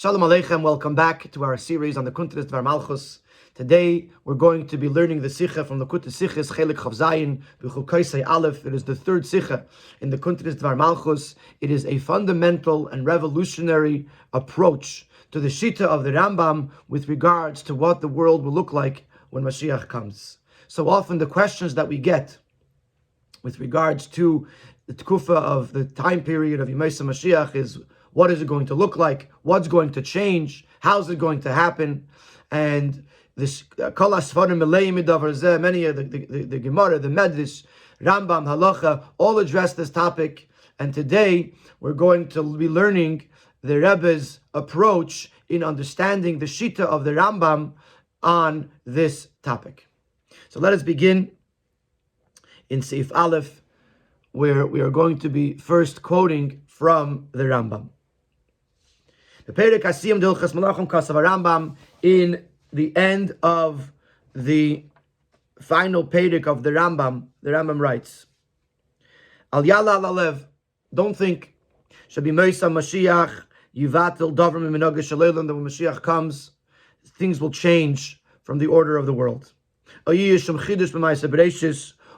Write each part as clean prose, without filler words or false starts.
Shalom Aleichem, welcome back to our series on the Dvar Malchus. Today we're going to be learning the Sikha from the Sichas Chelek Zayin Bechukosai Aleph. It is the third Sikha in the Dvar Malchus. It is a fundamental and revolutionary approach to the Shita of the Rambam with regards to what the world will look like when Mashiach comes. So often the questions that we get with regards to the Tkufa of the time period of Yemesa Mashiach is, what is it going to look like? What's going to change? How's it going to happen? And this Kol HaSfarim Meleim Midavar Zeh, many of the Gemara, the Medrash, Rambam, Halacha, all address this topic. And today we're going to be learning the Rebbe's approach in understanding the Shita of the Rambam on this topic. So let us begin in Seif Aleph, where we are going to be first quoting from the Rambam. The Perek Asiyam D'Ilchas Malachim Kasav Rambam, in the end of the final Perek of the Rambam writes, Al Yala Al Alev, don't think, Shabi Meisa Mashiach, Yivatil Davar Miminoga Shaleilam, that when Mashiach comes, things will change from the order of the world.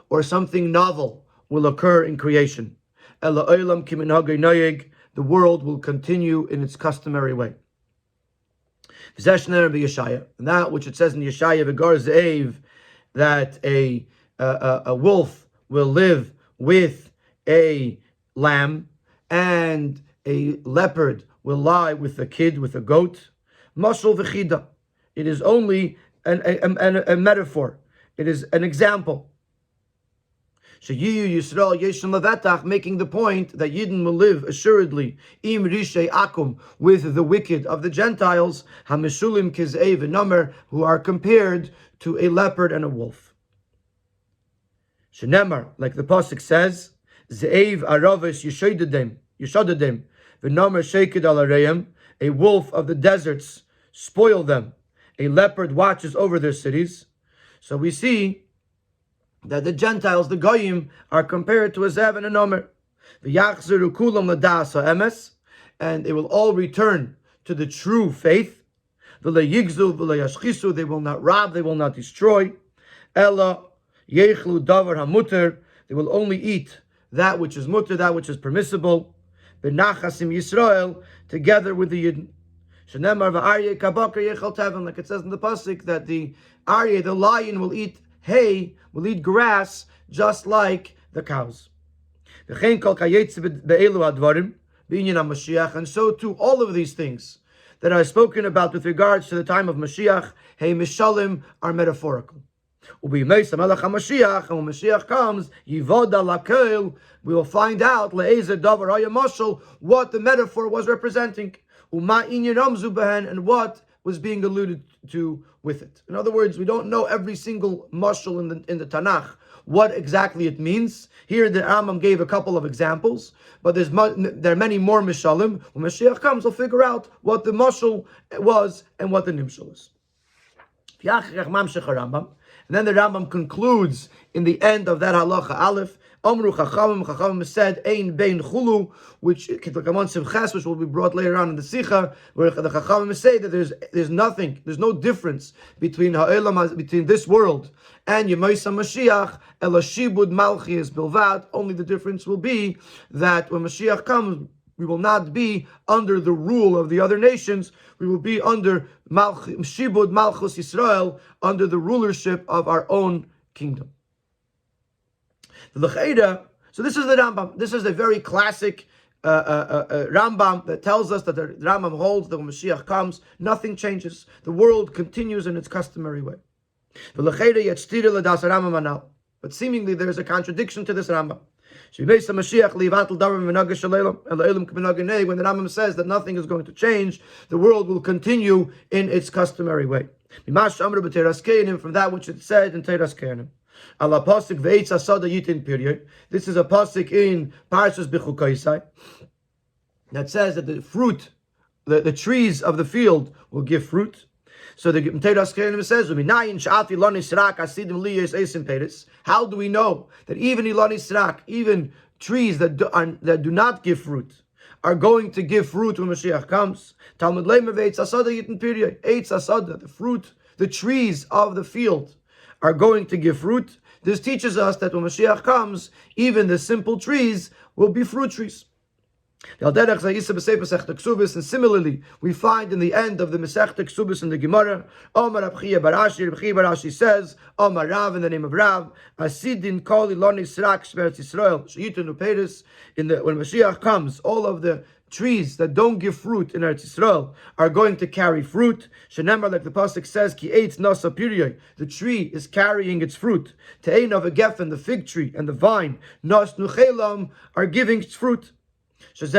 Or something novel will occur in creation. The world will continue in its customary way. And that which it says in Yeshaya, that a wolf will live with a lamb, and a leopard will lie with a kid, with a goat. Mashal v'chida. It is only a metaphor. It is an example. Making the point that Yidden will live assuredly im rishei akum, with the wicked of the Gentiles, hameshulim kizei v'nomer, who are compared to a leopard and a wolf. Shenemar, like the pasuk says, ze'ev aravis yeshadadem v'nomer sheked al areim, a wolf of the deserts spoil them, a leopard watches over their cities. So we see that the Gentiles, the Goyim, are compared to a Zev and a Nomer. V'yachzeru kulam l'das ha'emes, and they will all return to the true faith. V'le yigzu v'le yashchisu, they will not rob, they will not destroy. Ella yechlu davar hamuter, they will only eat that which is muter, that which is permissible. B'nachasim Yisrael, together with the Yidden. Shenemar v'aryeh kabakar yechal tevin, like it says in the pasuk that the aryeh, the lion, will eat hay, will eat grass, just like the cows. And so too, all of these things that are spoken about with regards to the time of Mashiach, hey mishalim, are metaphorical. And when Mashiach comes, we will find out what the metaphor was representing, and what was being alluded to with it. In other words, we don't know every single mashal in the Tanakh, what exactly it means. Here the Rambam gave a couple of examples, but there are many more mishalim. When Mashiach comes, we'll figure out what the mashal was and what the nimshal is. And then the Rambam concludes in the end of that halacha aleph, Amru Chachamim said, Ein Bein Chulu, which will be brought later on in the Sikha, where the Chachamim say that there's nothing, there's no difference between this world and Yemaisa Mashiach, Ela Shibud Malchus Bilvad. Only the difference will be that when Mashiach comes, we will not be under the rule of the other nations. We will be under Shibud Malchus Yisrael, under the rulership of our own kingdom. So this is the Rambam. This is a very classic Rambam that tells us that the Rambam holds that when Mashiach comes, nothing changes. The world continues in its customary way. But seemingly there is a contradiction to this Rambam. When the Rambam says that nothing is going to change, the world will continue in its customary way. From that which it said in Teiras Kehanim. This is a pasuk in Parshas Bechukosai that says that the fruit, the trees of the field will give fruit. So the Teiras Kehanim says, how do we know that even Ilani Srak, even trees that do not give fruit, are going to give fruit when Mashiach comes. Talmud Leimer ve'etz asada yitin pirya. Eitz asada, the fruit, the trees of the field are going to give fruit. This teaches us that when Mashiach comes, even the simple trees will be fruit trees. And similarly, we find in the end of the Masechta Ksubis in the Gemara, Omar Rabbi Barashi says, Omar Rav in the name of Rav, Asidin Kol Iloni Srak Shmeretz Yisrael, Sheyitun Uperis. When Mashiach comes, all of the trees that don't give fruit in Eretz Yisrael are going to carry fruit. Shenemar, like the pasuk says, Ki eitz nasa pirya, the tree is carrying its fruit. Te'ein of a geffen, the fig tree and the vine, nas nuchelam, are giving its fruit. Which this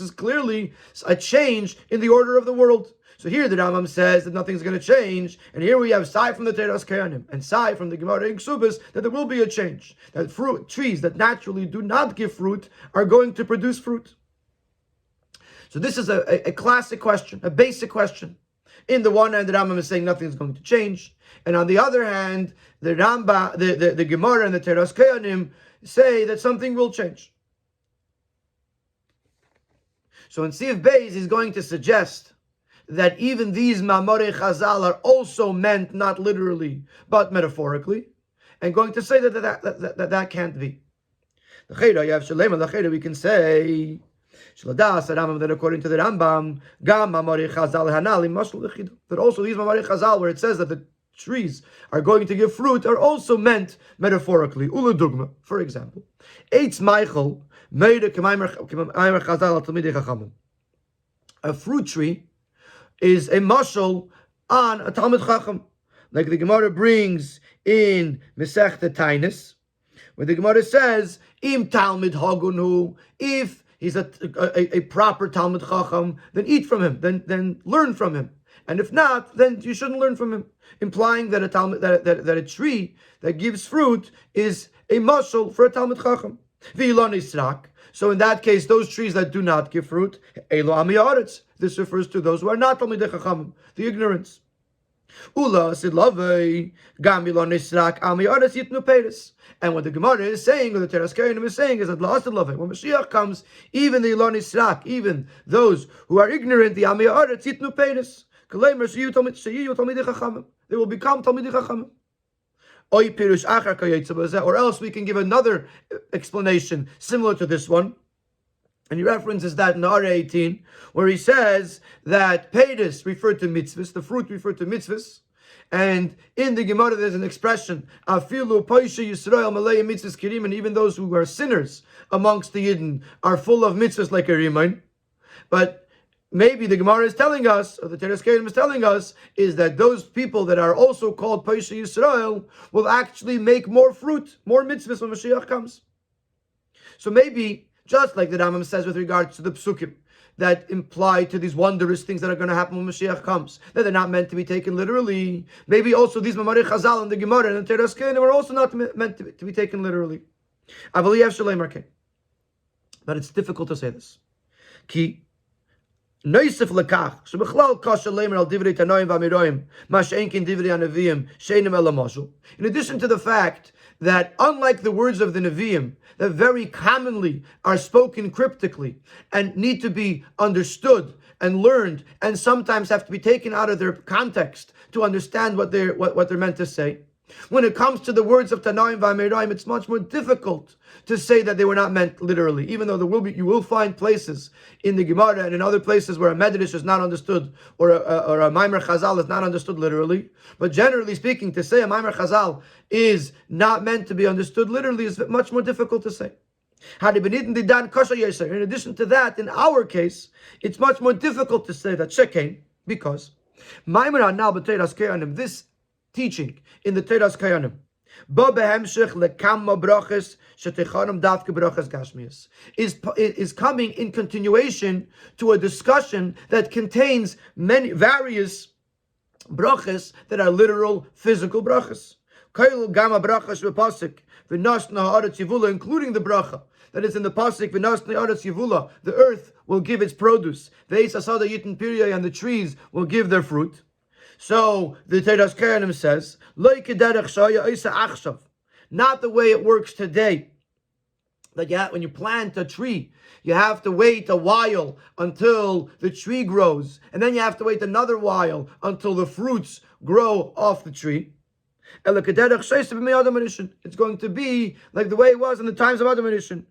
is clearly a change in the order of the world. So here the Rambam says that nothing's going to change, and here we have Sai from the Teras Kayanim and Sai from the Gemara in Ksubis that there will be a change. That fruit trees that naturally do not give fruit are going to produce fruit. So this is a classic question, a basic question. In the one hand, the Rambam is saying nothing is going to change, and on the other hand, the Gemara and the Teras Kayanim say that something will change. So in Siv Beis, he's going to suggest that even these Ma'amorei Chazal are also meant not literally, but metaphorically, and going to say that can't be. We can say that according to the Rambam, that also these Ma'amorei Chazal, where it says that the trees are going to give fruit, are also meant metaphorically. Ula dugma, for example, Eitz Michael made a fruit tree is a mashal on a Talmid Chacham, like the Gemara brings in Masechta Tainis, where the Gemara says, Im Talmid Hagunu, if he's a proper Talmid Chacham, then eat from him, then learn from him. And if not, then you shouldn't learn from him, implying that a tree that gives fruit is a mashal for a Talmid Chacham. V'ilon israk. So in that case, those trees that do not give fruit, elo ami haaretz. This refers to those who are not Talmidei Chachamim, the ignorance. Ula sidlavei gam ilon israk ami haaretz yitnu peiris. And what the Gemara is saying, or the Teras Kayanim is saying, is that la sidlavei, when Mashiach comes, even the ilon israk, even those who are ignorant, the ami haaretz yitnu peiris. They will become Talmidei Chachamim. Or else we can give another explanation similar to this one. And he references that in Ara 18, where he says that Pedis referred to mitzvahs, the fruit referred to mitzvahs. And in the Gemara there's an expression, Afilu Paisha Yisrael Malay mitzvahs kirim, and even those who are sinners amongst the Yidden are full of mitzvahs like a Rimain. But maybe the Gemara is telling us, or the Teras Kayanim is telling us, is that those people that are also called Paisha Yisrael will actually make more fruit, more mitzvahs when Mashiach comes. So maybe, just like the Rambam says with regards to the Psukim, that imply to these wondrous things that are going to happen when Mashiach comes, that they're not meant to be taken literally. Maybe also these Ma'amorei Chazal and the Gemara and the Teras Kayanim are also not meant to be taken literally. But it's difficult to say this. In addition to the fact that unlike the words of the Nevi'im, that very commonly are spoken cryptically and need to be understood and learned, and sometimes have to be taken out of their context to understand what they're meant to say. When it comes to the words of Tanaim v'Ameiraim, it's much more difficult to say that they were not meant literally, even though you will find places in the Gemara and in other places where a Medrash is not understood, or a Maimer Chazal is not understood literally. But generally speaking, to say a Maimer Chazal is not meant to be understood literally is much more difficult to say. In addition to that, in our case, it's much more difficult to say that Shekain, because this teaching in the Teras Kayanim is coming in continuation to a discussion that contains many various brachas that are literal physical brachas, including the bracha that is in the pasuk, the earth will give its produce, and the trees will give their fruit. So the Teras Kayanim says, not the way it works today, that when you plant a tree, you have to wait a while until the tree grows, and then you have to wait another while until the fruits grow off the tree. It's going to be like the way it was in the times of Adam Rishon.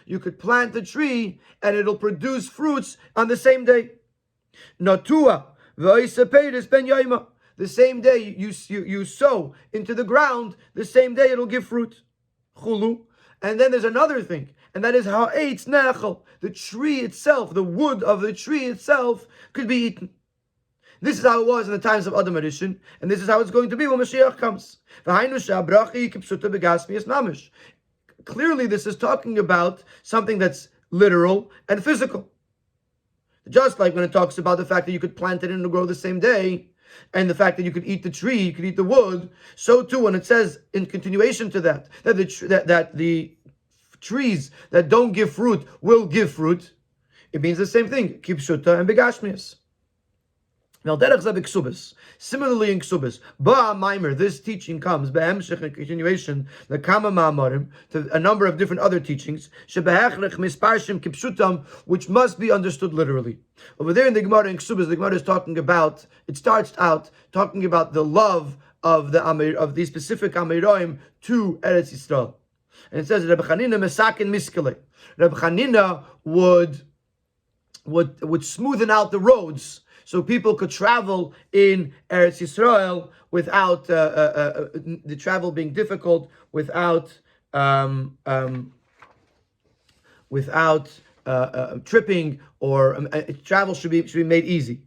You could plant a tree and it'll produce fruits on the same day. The same day you sow into the ground, the same day it'll give fruit. Chulu. And then there's another thing, and that is how the tree itself, the wood of the tree itself, could be eaten. This is how it was in the times of Adam Rishon, and this is how it's going to be when Mashiach comes. Clearly, this is talking about something that's literal and physical. Just like when it talks about the fact that you could plant it and it'll grow the same day, and the fact that you could eat the tree, you could eat the wood, so too when it says in continuation to that the trees that don't give fruit will give fruit, it means the same thing, kipshuta and begashmias. Similarly in Ksubis, this teaching comes in continuation the Kama Ma'amarim to a number of different other teachings, which must be understood literally. Over there in the Gemara in Ksubis, the Gemara is talking about. It starts out talking about the love of these specific Amiroim to Eretz Yisrael, and it says Rabbi Chanina mesakin miskele. Rabbi Chanina would smoothen out the roads, so people could travel in Eretz Yisrael without the travel being difficult, without tripping, or travel should be made easy.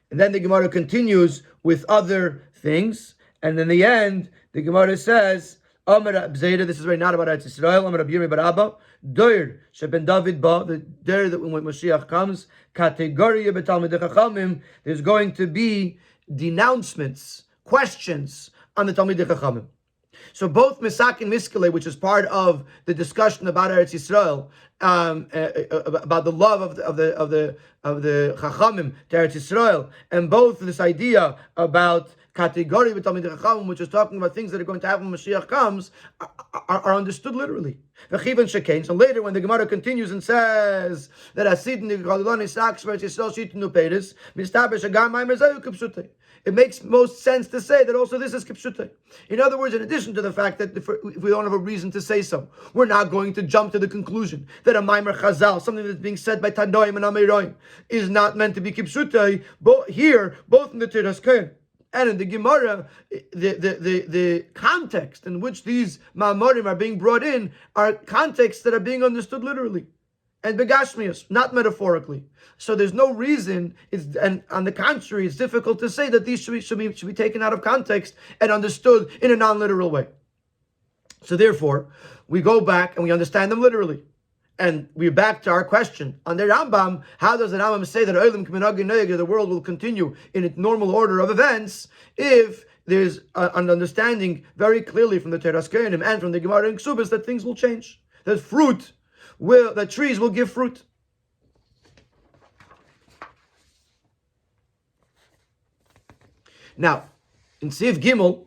And then the Gemara continues with other things, and in the end, the Gemara says, this is right not about Eretz Yisrael. Amar Rabbi Barabba, Doir sheben David ba, the Doir that when Mashiach comes, kategoria betalmidei chachamim, there's going to be denouncements, questions on the Talmidei Chachamim. So both Misak and Miskele, which is part of the discussion about Eretz Yisrael, about the love of the Chachamim to Eretz Yisrael, and both this idea about category with Talmidei Chachamim, which is talking about things that are going to happen when Mashiach comes, are understood literally. So later, when the Gemara continues and says that it makes most sense to say that also this is kipshutei. In other words, in addition to the fact that if we don't have a reason to say so, we're not going to jump to the conclusion that a maimer chazal, something that's being said by Tanoim and Amiroim, is not meant to be kipshutei. Both in the Tiras Kohen and in the Gemara, the context in which these ma'amorim are being brought in are contexts that are being understood literally and begashmius, not metaphorically. So there's no reason, and on the contrary, it's difficult to say that these should be taken out of context and understood in a non-literal way. So therefore, we go back and we understand them literally. And we're back to our question. On the Rambam, how does the Rambam say that the world will continue in its normal order of events if there's an understanding very clearly from the Teras Kohanim and from the Gemara and Ksubas that things will change, that trees will give fruit. Now, in Siv Gimel,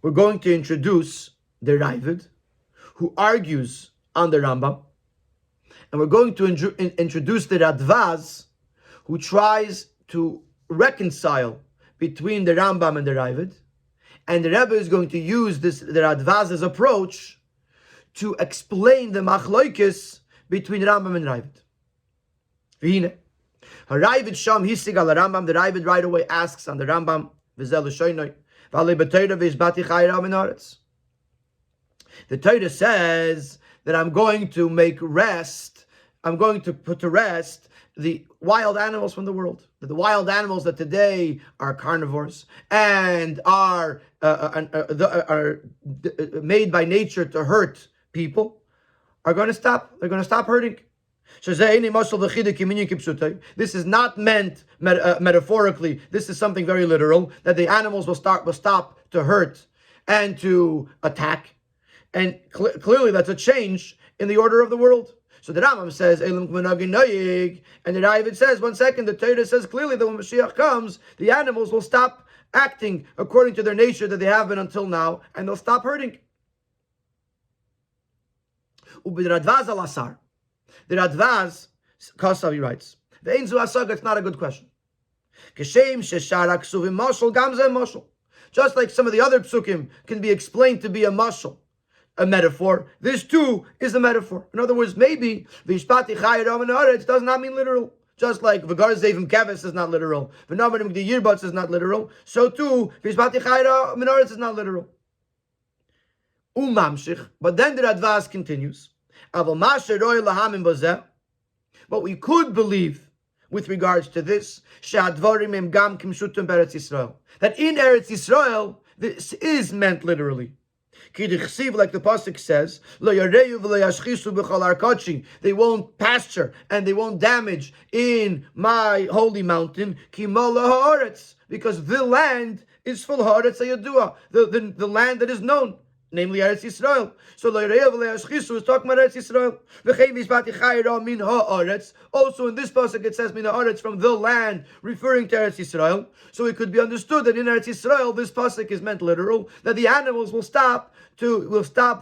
we're going to introduce the Ravid, who argues on the Rambam, and we're going to introduce the Radvaz, who tries to reconcile between the Rambam and the Ravid, and the Rebbe is going to use the Radvaz's approach to explain the machloikis between Rambam and Ravid. V'hine, Ravid sham hisig al Rambam. The Ravid right away asks on the Rambam, v'zel l'shoynoi, v'alei b'teira v'izbati chayra min haaretz. The Torah says that I'm going to put to rest the wild animals from the world. The wild animals that today are carnivores and are made by nature to hurt people are going to stop. They're going to stop hurting. This is not meant metaphorically. This is something very literal, that the animals will stop to hurt and to attack. And clearly that's a change in the order of the world. So the Rambam says, and the Ravid says, one second, the Torah says clearly that when Mashiach comes, the animals will stop acting according to their nature that they have been until now, and they'll stop hurting. The Radvaz, Kosavi writes, it's not a good question. Just like some of the other psukim can be explained to be a mashal, a metaphor, this too is a metaphor. In other words, maybe Vishpati Chayram and Haaretz does not mean literal. Just like V'gar Zevim Keves is not literal, V'namadim G'di Yirbatz is not literal, so too Vishpati Chayram and Haaretz is not literal. Umamshich, but then the Radvaz continues. What we could believe with regards to this, that in Eretz Yisrael, this is meant literally. Like the pasuk says, they won't pasture and they won't damage in my holy mountain, because the land is full of the land that is known, namely Eretz Yisrael. So is talking about Eretz Yisrael. Also in this pasuk it says min haaretz, from the land, referring to Eretz Yisrael. So it could be understood that in Eretz Yisrael this pasuk is meant literal, that the animals will stop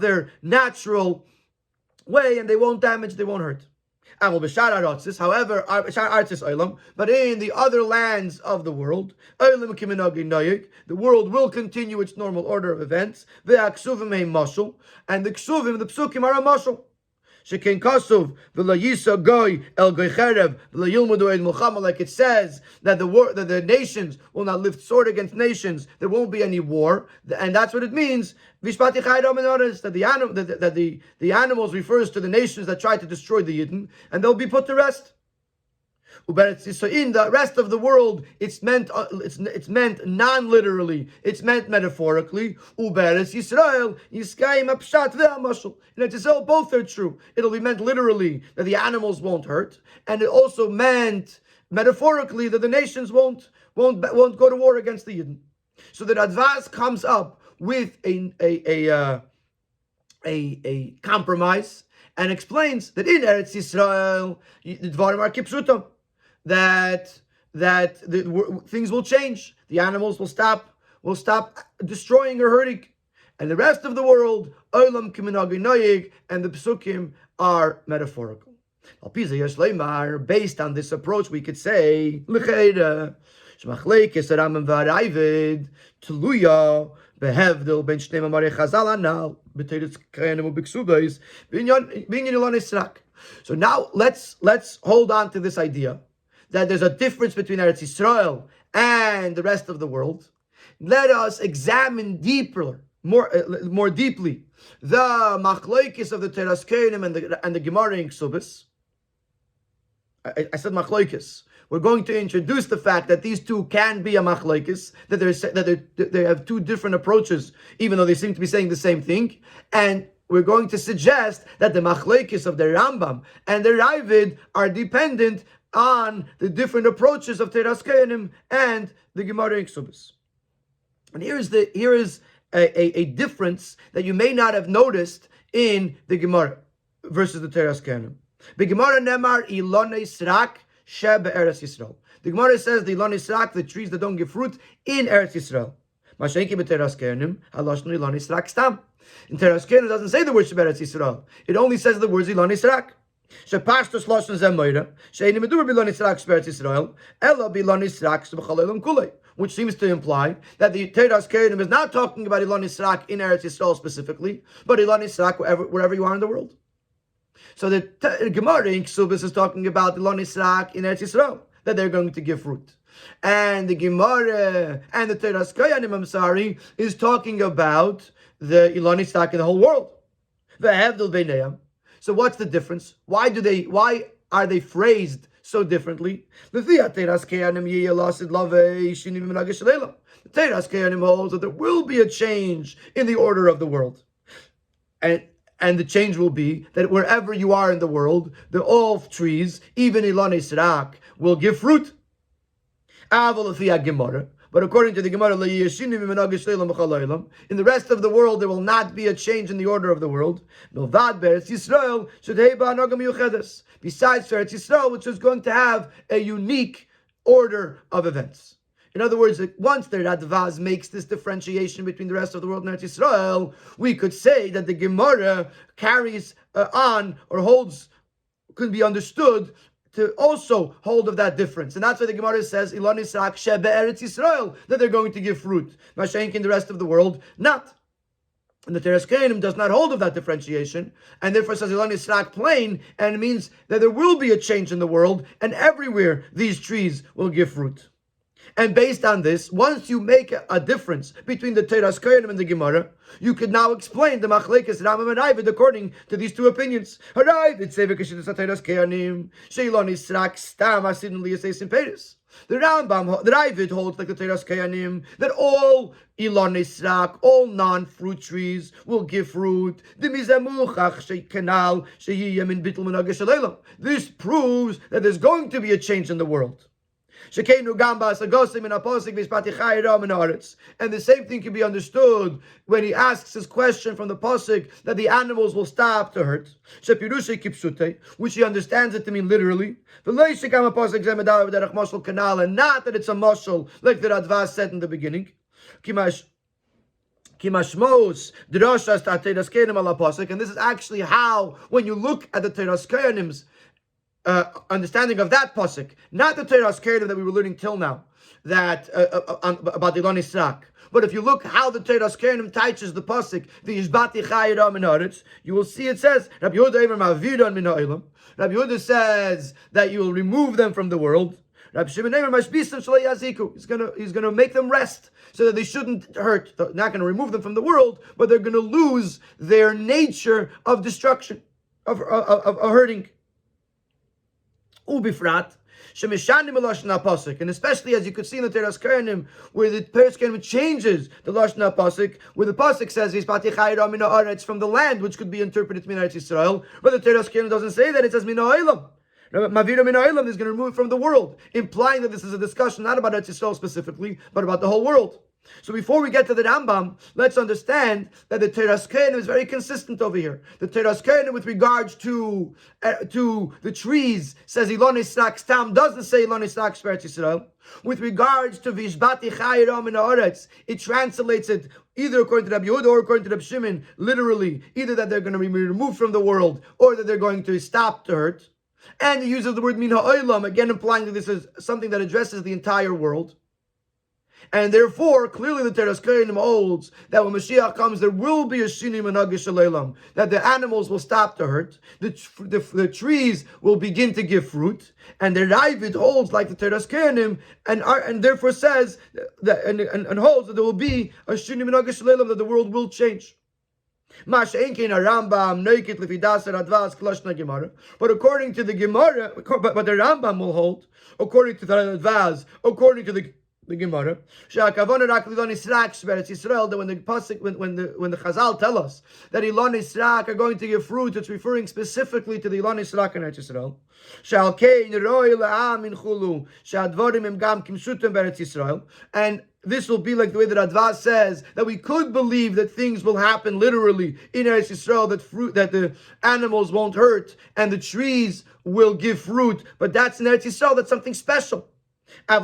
their natural way and they won't damage, they won't hurt. However, but in the other lands of the world, the world will continue its normal order of events. And the ksuvim, the psukim are a mashal. Like it says that the nations will not lift sword against nations. There won't be any war, and that's what it means. That the animals refers to the nations that try to destroy the Yidden, and they'll be put to rest. So in the rest of the world, it's meant non-literally. It's meant metaphorically. Uberetz Yisrael Yiskayim Apshat ve'amashal. In Eretz Yisrael, both are true. It'll be meant literally that the animals won't hurt, and it also meant metaphorically that the nations won't go to war against the Yidden. So the Radvaz comes up with a compromise and explains that in Eretz Yisrael the Dvarim are kipshutam. That things will change. The animals will stop destroying or hurting, and the rest of the world, olam kiminagi noyig, and the psukim are metaphorical. Based on this approach, we could say l'cheira shmachleikes Rambam v'Arayvid tluya behevdil ben shnei mamarei Chazal anal b'teretz kayanim u'b'ksubos b'inyan ilon Yisrak. So now let's hold on to this idea that there's a difference between Eretz Yisrael and the rest of the world. Let us examine more deeply, the machloikis of the Teras Kohanim and the Gemara in Ksubis. I said machloikis. We're going to introduce the fact that these two can be a machloikis, that they have two different approaches, even though they seem to be saying the same thing, and we're going to suggest that the machloikis of the Rambam and the Ravid are dependent on the different approaches of Teras Kohanim and the Gemara in Ksubis. And here is a difference that you may not have noticed in the Gemara versus the Teras Kohanim. The Gemara nemar ilonei srak she be'eretz Yisrael. The Gemara says the ilonei srak, the trees that don't give fruit in Eretz Yisrael. Mashenki be'Teras Kohanim haloshnu ilonei srak stam. In Teras Kohanim it doesn't say the words Eretz Yisrael. It only says the words ilonei srak. Which seems to imply that the Teras Kohanim is not talking about Ilon Yisrak in Eretz Yisrael specifically, but Ilon Yisrak wherever you are in the world. So the Gemara in Ksubis is talking about Ilon Yisrak in Eretz Yisrael, that they're going to give fruit. And the Gemara and the Teras Kohanim, is talking about the Ilon Yisrak in the whole world. So what's the difference? Why are they phrased so differently? The Teras Kohanim holds that there will be a change in the order of the world. And the change will be that wherever you are in the world, the olive trees, even Ilon Yisrak, will give fruit. But according to the Gemara, in the rest of the world, there will not be a change in the order of the world. Besides Eretz Yisrael, which is going to have a unique order of events. In other words, once the Radvaz makes this differentiation between the rest of the world and Eretz Yisrael, we could say that the Gemara carries on or holds, could be understood to also hold of that difference. And that's why the Gemara says, Ilon Yisrael Shebe Eretz Yisrael, that they're going to give fruit. Mashenk in the rest of the world, not. And the Teres Kohanim does not hold of that differentiation, and therefore says Ilon Yisrael plain, and it means that there will be a change in the world, and everywhere these trees will give fruit. And based on this, once you make a difference between the Teres Kohanim and the Gemara, you could now explain the Machlekes Rambam and Ravid according to these two opinions. Ravid say v'kashidus Teres Kohanim sheilon Yisrael stam asidin liyasesim peres. The Rambam, the Ravid holds like the Teres Kohanim that all Ilon Yisrael, all non-fruit trees will give fruit. This proves that there's going to be a change in the world. And the same thing can be understood when he asks his question from the pasuk that the animals will stop to hurt, which he understands it to mean literally, and not that it's a mashal like the Radvaz said in the beginning. And this is actually how, when you look at the Teres Kohanim's understanding of that pasuk, not the Teres Kohanim that we were learning till now, that about the Ilon Yisrael. But if you look how the Teres Kohanim teaches the pasuk, the Yishbati Chayira Min Haaretz, you will see it says, Rabbi Yehuda says that you will remove them from the world. Rabbi Shimon he's going to make them rest so that they shouldn't hurt. They're not going to remove them from the world, but they're going to lose their nature of destruction, of hurting. Ubifrat, and especially as you could see in the Teres Kohanim, where the Teres Kohanim changes the Lashon HaPasuk, where the Pasuk says it's from the land, which could be interpreted to mean Eretz Yisrael, but the Teres Kohanim doesn't say that, it says Min Ha'olam. Mavira Min Ha'olam is going to remove it from the world, implying that this is a discussion not about Eretz Yisrael specifically, but about the whole world. So before we get to the Rambam, let's understand that the Teres Kohanim is very consistent over here. The Teres Kohanim with regards to the trees says Ilon Yisrael Stam, doesn't say Ilon Yisrael Eretz Yisrael. With regards to Vishbati Chayira Min Haaretz, it translates it either according to Rabbi Yehuda or according to Rabbi Shimon, literally, either that they're going to be removed from the world or that they're going to stop to hurt. And the use of the word Min Ha'olam, again implying that this is something that addresses the entire world. And therefore, clearly the Teres Kohanim holds that when Mashiach comes, there will be a Shini Menagah Shel, that the animals will stop to hurt, the trees will begin to give fruit, and the Ravid holds like the Teres Kohanim, and therefore says that and holds that there will be a Shini Menagah Shel, that the world will change. But according to the Gemara, but the Rambam will hold, according to the Radvaz, according to the Gemara, that when the pasuk, when the Chazal tell us that Ilon Yisrael are going to give fruit, it's referring specifically to the Ilon Yisrael in Eretz Yisrael. And this will be like the way that Advaz says that we could believe that things will happen literally in Eretz Yisrael, that the animals won't hurt and the trees will give fruit, but that's in Eretz Yisrael, that's something special. But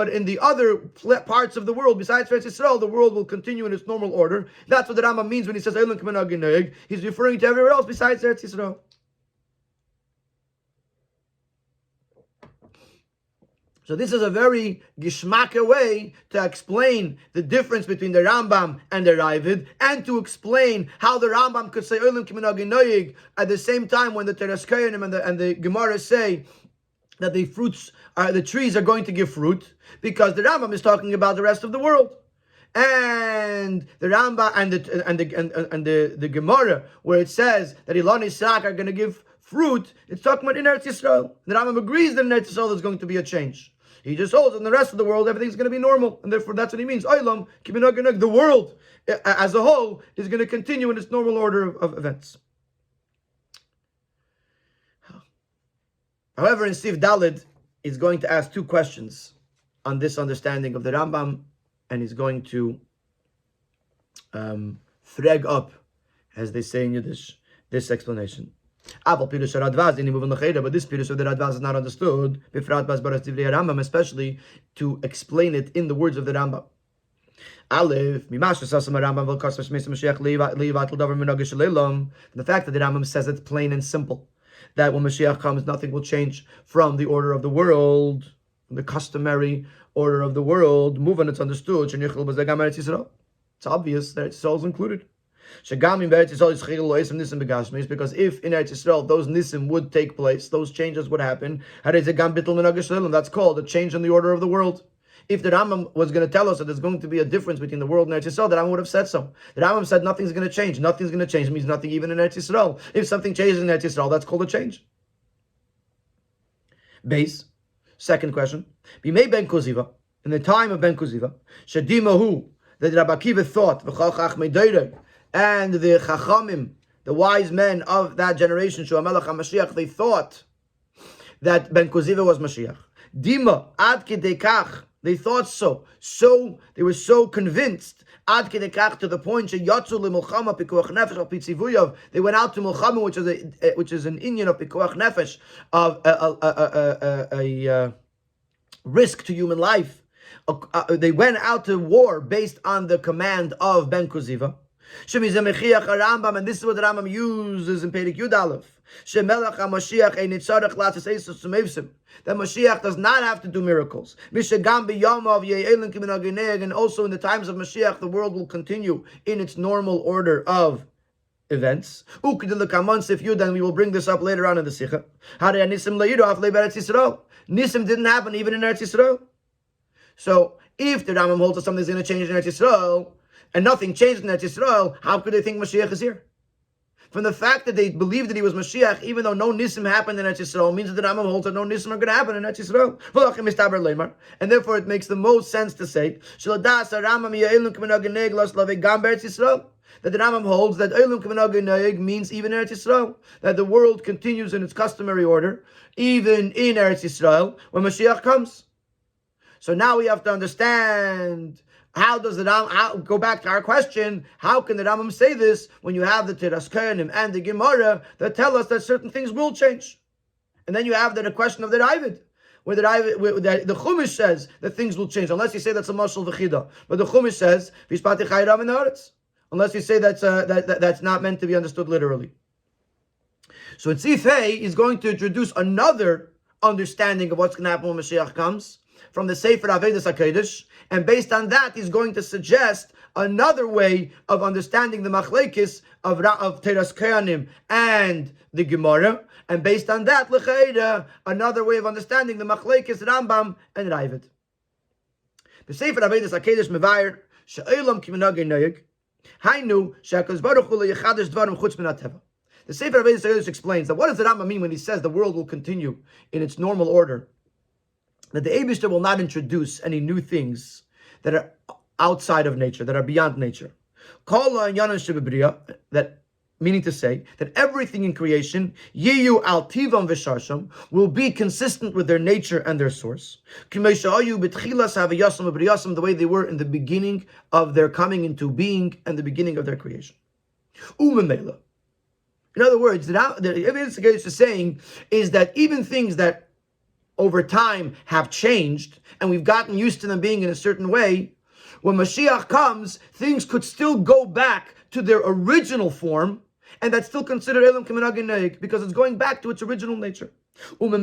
in the other parts of the world, besides Eretz Yisrael, the world will continue in its normal order. That's what the Rambam means when he says he's referring to everywhere else besides Eretz Yisrael. So this is a very gishmaka way to explain the difference between the Rambam and the Ravid, and to explain how the Rambam could say Olam Kiminagi Noyig at the same time when the Teres Kohanim and the Gemara say that the trees are going to give fruit, because the Rambam is talking about the rest of the world. And the Rambam and the Gemara, where it says that Ilon Yisrael are going to give fruit, it's talking about in Eretz Yisrael. The Rambam agrees that in Eretz Yisrael there's going to be a change. He just holds in the rest of the world everything's going to be normal, and therefore that's what he means. Olam Kiminag, the world as a whole is going to continue in its normal order of events. However, in Siv Dalid, he's going to ask two questions on this understanding of the Rambam, and he's going to freg up, as they say in Yiddish, this explanation. But this Pirush of the Radvaz is not understood, especially to explain it in the words of the Rambam. Aleph, the fact that the Rambam says it's plain and simple, that when Mashiach comes, nothing will change from the order of the world, the customary order of the world. Move on, it's understood. It's obvious that Yisrael is included. Because if in Eretz Yisrael those nisim would take place, those changes would happen, that's called a change in the order of the world. If the Rambam was going to tell us that there's going to be a difference between the world and Eretz Yisrael, the Rambam would have said so. The Rambam said nothing's going to change. Nothing's going to change means nothing even in Eretz Yisrael. If something changes in Eretz Yisrael, that's called a change. Base. Second question. Bimei ben Kuziva, in the time of Ben Kuziva, Shadimahu, that Rabbi Akiva thought, and the Chachamim, the wise men of that generation, Shuamelach HaMashiach, they thought that Ben Kuziva was Mashiach. Dima, ad kidekach, they thought so. So, they were so convinced, ad kidekach, to the point, sheyatzu lemilchama pikuach nefesh al pitzivuyav, they went out to Milchama, which is an inyan of pikuach nefesh, of a risk to human life. They went out to war based on the command of Ben Kuziva. And this is what the Rambam uses in Perek Yud Aleph. That Mashiach does not have to do miracles. And also in the times of Mashiach, the world will continue in its normal order of events. Then we will bring this up later on in the Sikha. Nisim didn't happen even in Eretz Yisrael. So if the Rambam holds that something's going to change in Eretz Yisrael, and nothing changed in Eretz Yisrael, how could they think Mashiach is here? From the fact that they believed that he was Mashiach, even though no Nisim happened in Eretz Yisrael, means that the Rambam holds that no Nisim are going to happen in Eretz Yisrael. And therefore it makes the most sense to say, that the Rambam holds that Eilum K'minhag Noeg means even Eretz Yisrael, that the world continues in its customary order, even in Eretz Yisrael, when Mashiach comes. So now we have to understand, how does the Rambam, go back to our question, how can the Rambam say this when you have the Teras Kohanim and the Gemara that tell us that certain things will change? And then you have the question of the Ravid, where the Chumash says that things will change, unless you say that's a mashal v'chida. But the Chumash says, Vishpati Chayram in the Haaretz, unless you say that's not meant to be understood literally. So in Tzifei, he's going to introduce another understanding of what's going to happen when Mashiach comes, from the Sefer Avedis HaKodesh, and based on that, he's going to suggest another way of understanding the machlekes of Teras Kohanim and the Gemara, and based on that, l'cheira, another way of understanding the machlekes Rambam and Ravid. The Sefer Avedis HaKodesh mevayer she'olam k'minhag noeg, hainu she'akadosh baruch hu le'yichadesh dvarim chutz min hateva. The Sefer Avedis HaKodesh explains that what does the Rambam mean when he says the world will continue in its normal order? That the Eibishter will not introduce any new things that are outside of nature, that are beyond nature. That meaning to say that everything in creation, yiyu al tivam v'sharsham, will be consistent with their nature and their source. The way they were in the beginning of their coming into being and the beginning of their creation. In other words, the evidence is saying is that even things that over time have changed, and we've gotten used to them being in a certain way, when Mashiach comes, things could still go back to their original form, and that's still considered Elam K'minhag Noeg, because it's going back to its original nature. Therefore,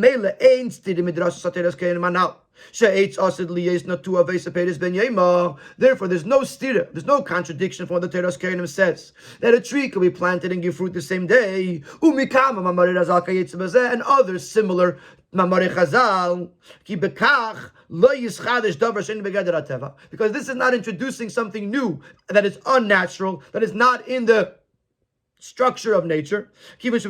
there's no stira, there's no contradiction for what the Teras Kohanim says, that a tree can be planted and give fruit the same day, and other similar Mamare Chazal, because this is not introducing something new that is unnatural, that is not in the structure of nature. Because in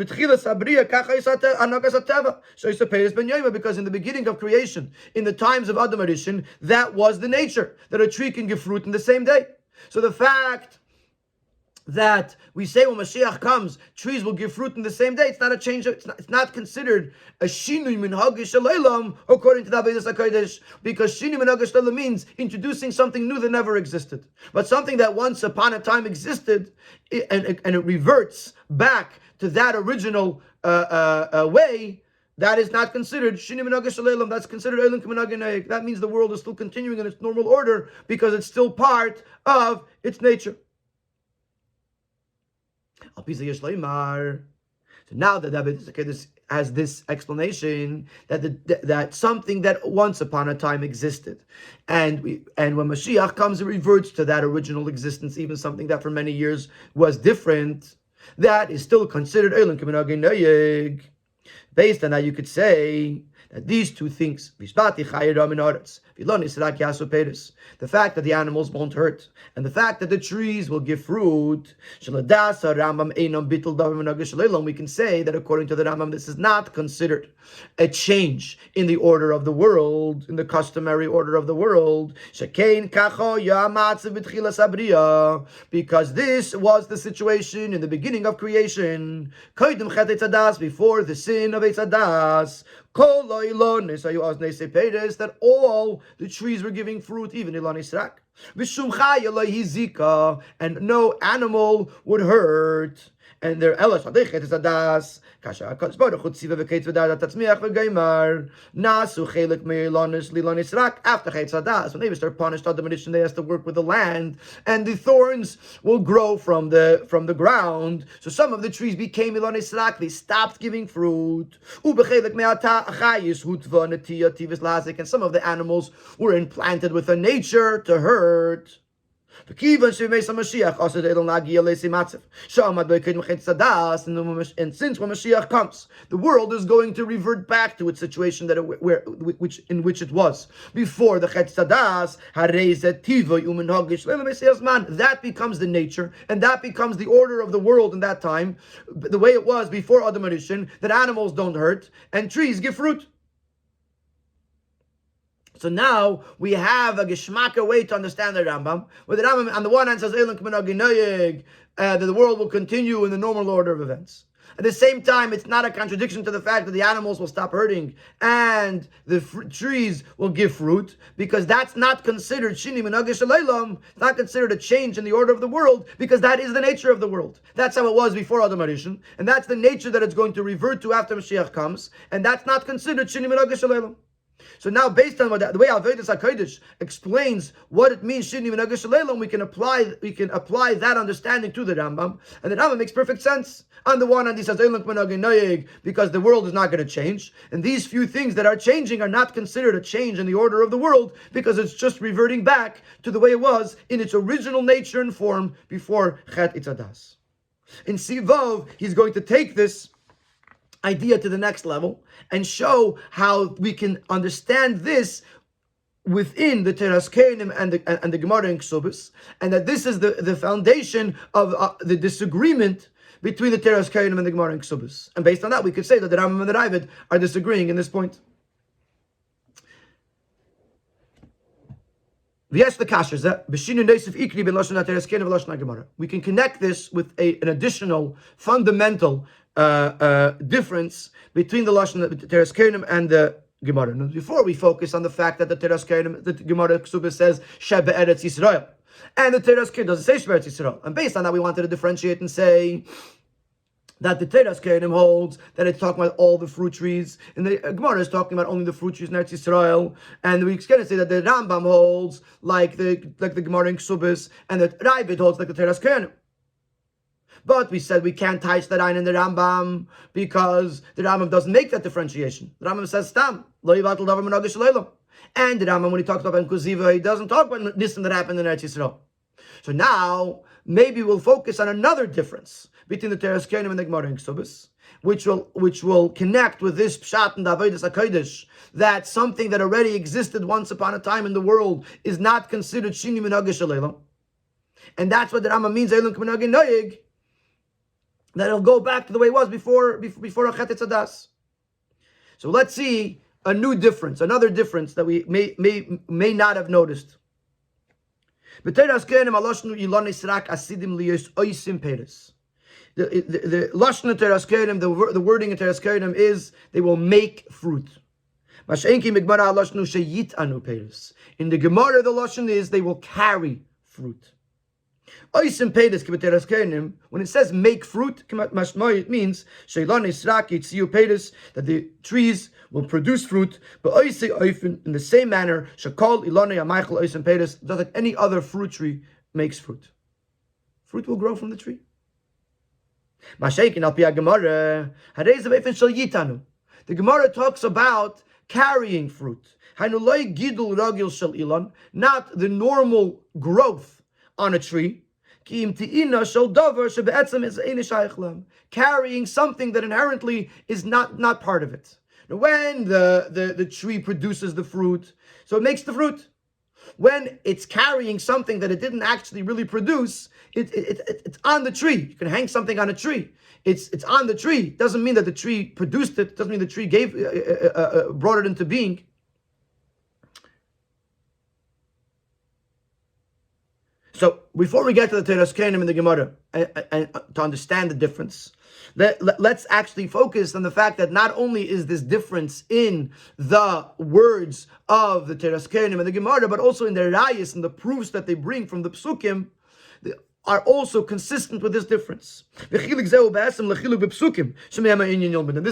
the beginning of creation, in the times of Adam Arishin, that was the nature, that a tree can give fruit in the same day. So the fact that we say when Mashiach comes, trees will give fruit in the same day. It's not a change. It's not considered a shinui minhag shaleilam according to the Avodas HaKodesh, because shinui minhag shaleilam means introducing something new that never existed, but something that once upon a time existed, and it reverts back to that original way. That is not considered shinui minhag shaleilam. That's considered eilim k'minhag neheg. That means the world is still continuing in its normal order because it's still part of its nature. So now that David has this explanation that something that once upon a time existed, and when Mashiach comes, it reverts to that original existence, even something that for many years was different. That is still considered eilim k'minhag neheg. Based on that, you could say that these two things, the fact that the animals won't hurt, and the fact that the trees will give fruit, we can say that according to the Rambam, this is not considered a change in the order of the world, in the customary order of the world, because this was the situation in the beginning of creation, before the sin of Eitz Hadas, that all the trees were giving fruit, even Ilan Israk. And no animal would hurt. And there Elash Adechet is Adas. Kasha Akadosh Baruch Hu tziva v'ketz v'dadat tatzmiach v'geimar nasu chelik me'ilanis lilan Israk. After Chetz Hadas, when they start punished Adam and Ish, they has to work with the land, and the thorns will grow from the ground. So some of the trees became Ilan Israk. They stopped giving fruit. U'bechelik me'ata achayis hutva netiya tivis lazik. And some of the animals were implanted with a nature to hurt. And since when Mashiach comes, the world is going to revert back to its situation in which it was before the Chetz Hadas. That becomes the nature, and that becomes the order of the world in that time, the way it was before Adam and Rishon, that animals don't hurt and trees give fruit. So now we have a geschmacka way to understand the Rambam, where the Rambam on the one hand says that the world will continue in the normal order of events. At the same time, it's not a contradiction to the fact that the animals will stop hurting and the trees will give fruit, because that's not considered shini minhag shaleilam. It's not considered a change in the order of the world, because that is the nature of the world. That's how it was before Adam Rishon, and that's the nature that it's going to revert to after Mashiach comes, and that's not considered shini minhag shaleilam. So now, based on the way Avodas HaKodesh explains what it means, Shini Minhag Shaleilam, we can apply that understanding to the Rambam, and the Rambam makes perfect sense. On the one hand, he says because the world is not going to change, and these few things that are changing are not considered a change in the order of the world, because it's just reverting back to the way it was in its original nature and form before Chet Eitz Hadas. In Sivov, he's going to take this idea to the next level and show how we can understand this within the Teras Keinim and the Gemara in Ksubis, and that this is the foundation of the disagreement between the Teras Keinim and the Gemara in Ksubis. And based on that, we could say that the Rambam and the Ravid are disagreeing in this point. We can connect this with an additional fundamental difference between the Lashon, the Teras Keinim, and the Gemara. Now, before we focus on the fact that the Teras Keinim, the Gemara Ksubah says Sheb Eretz Yisrael, and the Teras Keinim doesn't say Sheb Eretz Yisrael, and based on that, we wanted to differentiate and say that the Teras Keinim holds that it's talking about all the fruit trees, and the Gemara is talking about only the fruit trees in Eretz Yisrael, and we can say that the Rambam holds like the Gemara in Ksubas, and the Rabbi holds like the Teras Keinim. But we said we can't touch that ayin in the Rambam because the Rambam doesn't make that differentiation. The Rambam says stam lo yivatel davar minhag shaleilam, and the Rambam, when he talks about Kuziva, he doesn't talk about this that happened in Eretz Yisrael. So now maybe we'll focus on another difference between the Teras Keinim and the Gemara in Ksubas, which will connect with this pshat and Avodas HaKodesh, that something that already existed once upon a time in the world is not considered shini minhag shaleilam, and that's what the Rambam means eilim k'minhag noyeg, that it'll go back to the way it was before Chet Eitz Hadas. So let's see a new difference, another difference that we may not have noticed. B'Teras Kenim Aloshnu Ilon Israk Asidim Liyos Oisim Peres. The Lashon of Teras Kenim, the wording in Teras Kenim is they will make fruit. In the Gemara, the Lashon is they will carry fruit. When it says make fruit, it means that the trees will produce fruit, but in the same manner, just like any other fruit tree makes fruit. Fruit will grow from the tree. The Gemara talks about carrying fruit. Not the normal growth on a tree. Carrying something that inherently is not part of it. Now, when the tree produces the fruit, so it makes the fruit. When it's carrying something that it didn't actually really produce, it's on the tree. You can hang something on a tree. It's on the tree. Doesn't mean that the tree produced it. Doesn't mean the tree brought it into being. So before we get to the Teras Kenim in the Gemara, and to understand the difference, let's actually focus on the fact that not only is this difference in the words of the Teras Kenim and the Gemara, but also in their rayas and the proofs that they bring from the psukim are also consistent with this difference. And this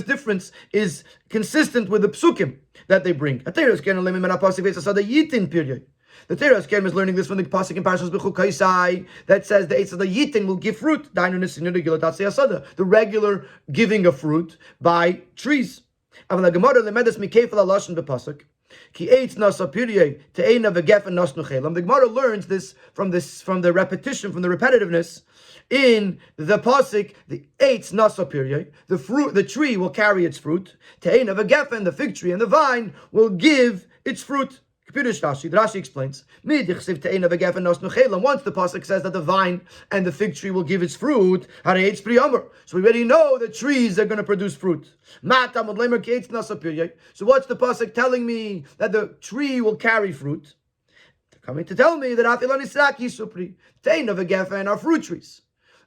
difference is consistent with the psukim that they bring. The Teras Kenim is learning this from the pasuk in Parshas Bechukosai that says the eitz of the yitin will give fruit. The regular giving of fruit by trees. The Gemara learns this from the repetition, from the repetitiveness in the pasuk. The eitz nasa pirye, the fruit, the tree will carry its fruit. Te'ein of a gefen, the fig tree and the vine will give its fruit. The Rashi explains, once the pasuk says that the vine and the fig tree will give its fruit, so we already know the trees are going to produce fruit. So what's the pasuk telling me? That the tree will carry fruit. They're coming to tell me that are fruit trees.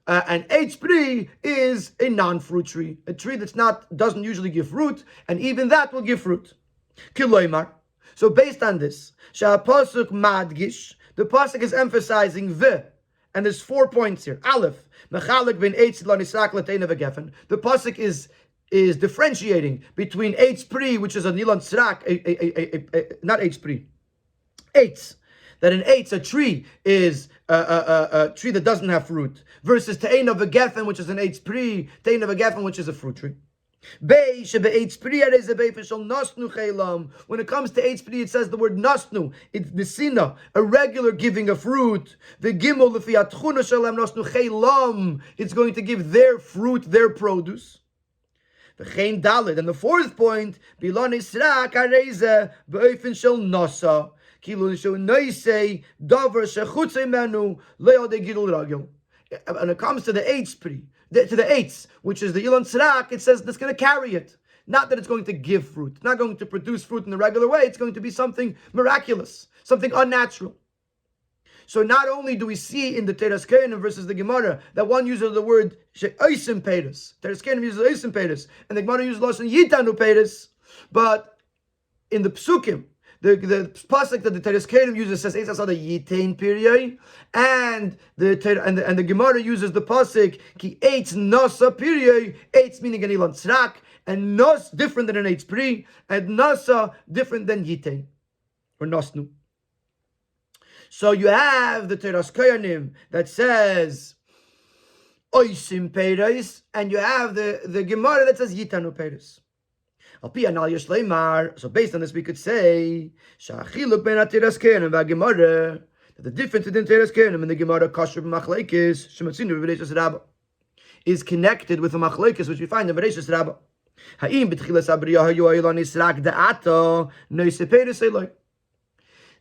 And Eitz Pri is a non-fruit tree, a tree doesn't usually give fruit, and even that will give fruit. So based on this, pasuk madgish, the pasuk is emphasizing and there's 4 points here. Aleph, mechalek ben eitz lo nisrak l'teina v'gefen. The pasuk is differentiating between eitz pri, which is a nilan tzrak, not eitz pri, eitz. That an eitz, a tree, is a tree that doesn't have fruit, versus teina v'gefen, which is an eitz pri, teina v'gefen, which is a fruit tree. When it comes to eitz pri, it says the word nasnu. It's nesina, a regular giving of fruit. The gimel it's going to give their fruit, their produce. And the fourth point, when it comes to the eitz pri, to the eitz, which is the Ilan Tzrak, it says it's going to carry it. Not that it's going to give fruit. It's not going to produce fruit in the regular way. It's going to be something miraculous, something unnatural. So not only do we see in the Teras Kenim versus the Gemara that one uses the word She'osim Peres, Teras Kenim uses Osim Peres, and the Gemara uses Lashon Yitanu Peres, but in the Psukim, the pasuk that the Teras Kenim uses says Eitz Asada Yitain Piriyai, and the Gemara uses the pasuk Ki Eitz Nasa Piriyai, Eitz meaning an Ilan Tzrak, and Nas different than an Eitz Pri, and Nasa different than Yitain or Nasnu. So you have the Teras Kenim that says Oisim Peres, and you have the Gemara that says Yitanu Peres. So based on this, we could say that the difference between Teras Kenim and the Gemara Kasher b'Machlekes Shematzinu b'Bereishis Rabbah is connected with the Machlekes which we find in Bereishis Rabbah.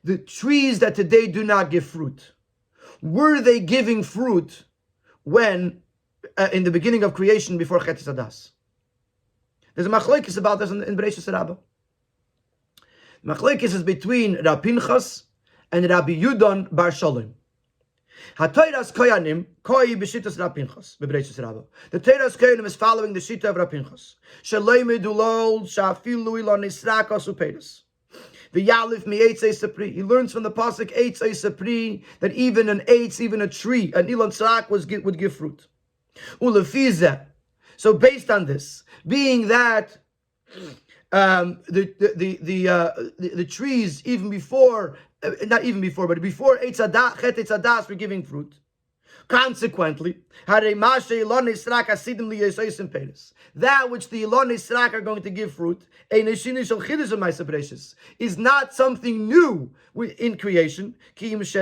The trees that today do not give fruit, were they giving fruit when in the beginning of creation before Chetz Adas? There's a machlekes about this in Bereishis Rabbah. Machlekes is between Rabbi Pinchas and Rabbi Yudon Bar Shalom. HaTeiras Koyanim koi b'shitas Rab Pinchas b'Bereishis Rabba. The Teiras Koyanim is following the shita of Rab Pinchas. Shalei medulol shafilu ilon nisrakos upedas. The Yalif mi eitz sapri. He learns from the pasuk eitz sapri that even an eitz, even a tree, an ilon srak would give fruit. Ulefize. So based on this, being that the trees even before, not even before, but before chet eitz adas were giving fruit. Consequently, that which the Ilon Israk are going to give fruit is not something new in creation. It's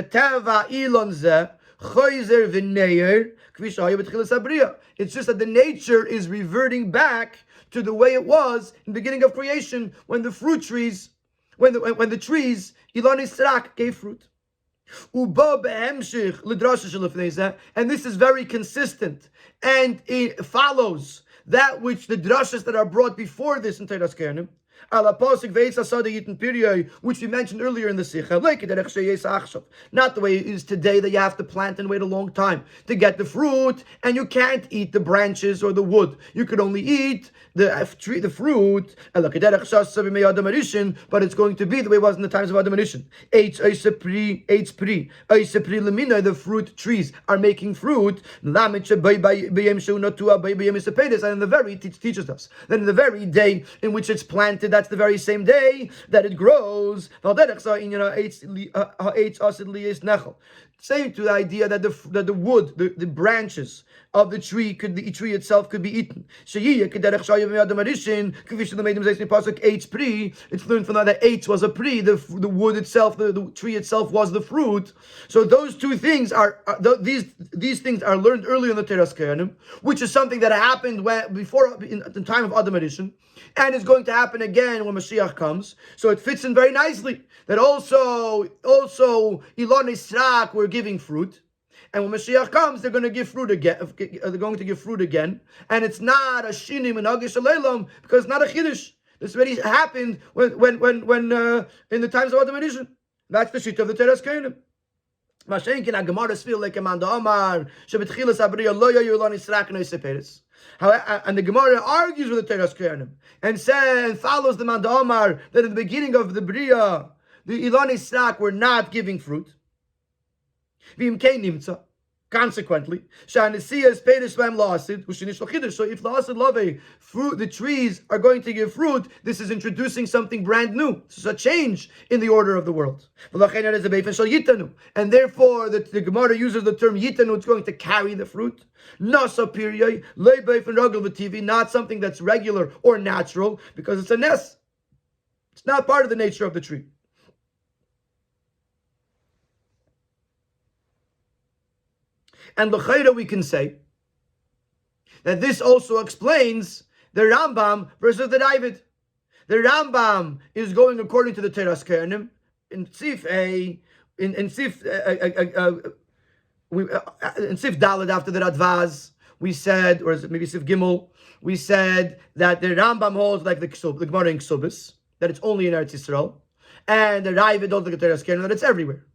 just that the nature is reverting back to the way it was in the beginning of creation when the fruit trees, when the trees Ilon Israk gave fruit. And this is very consistent, and it follows that which the drashas that are brought before this in Teiras Koyanim, which we mentioned earlier in the Sikha, not the way it is today that you have to plant and wait a long time to get the fruit, and you can't eat the branches or the wood. You could only eat the fruit, but it's going to be the way it was in the times of Adam and Rishon. The fruit trees are making fruit, and the very teaches us that in the very day in which it's planted, that's the very same day that it grows. Same to the idea that the wood, the branches of the tree itself could be eaten. It's learned from that eitz was a pri, the wood itself, the tree itself was the fruit. So those two things these things are learned earlier in the Teiras Koyanim, which is something that happened before in the time of Adam and Rishon, and is going to happen again when Mashiach comes. So it fits in very nicely that also Ilon Israk were giving fruit, and when Mashiach comes, they're going to give fruit again. And it's not a shinim and hagish aleilam because it's not a chiddush. This already happened when in the times of Adam and Rishon. That's the shit of the Teiras Koyanim. And the Gemara argues with the Teiras Koyanim and follows the Man Omar that in the beginning of the Bria, the Ilon Israk were not giving fruit. Consequently, so if the trees are going to give fruit, this is introducing something brand new. This is a change in the order of the world. And therefore, the Gemara uses the term yitanu, it's going to carry the fruit. Not something that's regular or natural, because it's a nes. It's not part of the nature of the tree. And l'chayra we can say that this also explains the Rambam versus the David. The Rambam is going according to the Teiras Koyanim in Sif Daled after the Radvaz. We said, or is it maybe Sif Gimel? We said that the Rambam holds like the Gemara in Ksubis, that it's only in Eretz Yisrael, and the David holds like the Teiras Koyanim that it's everywhere.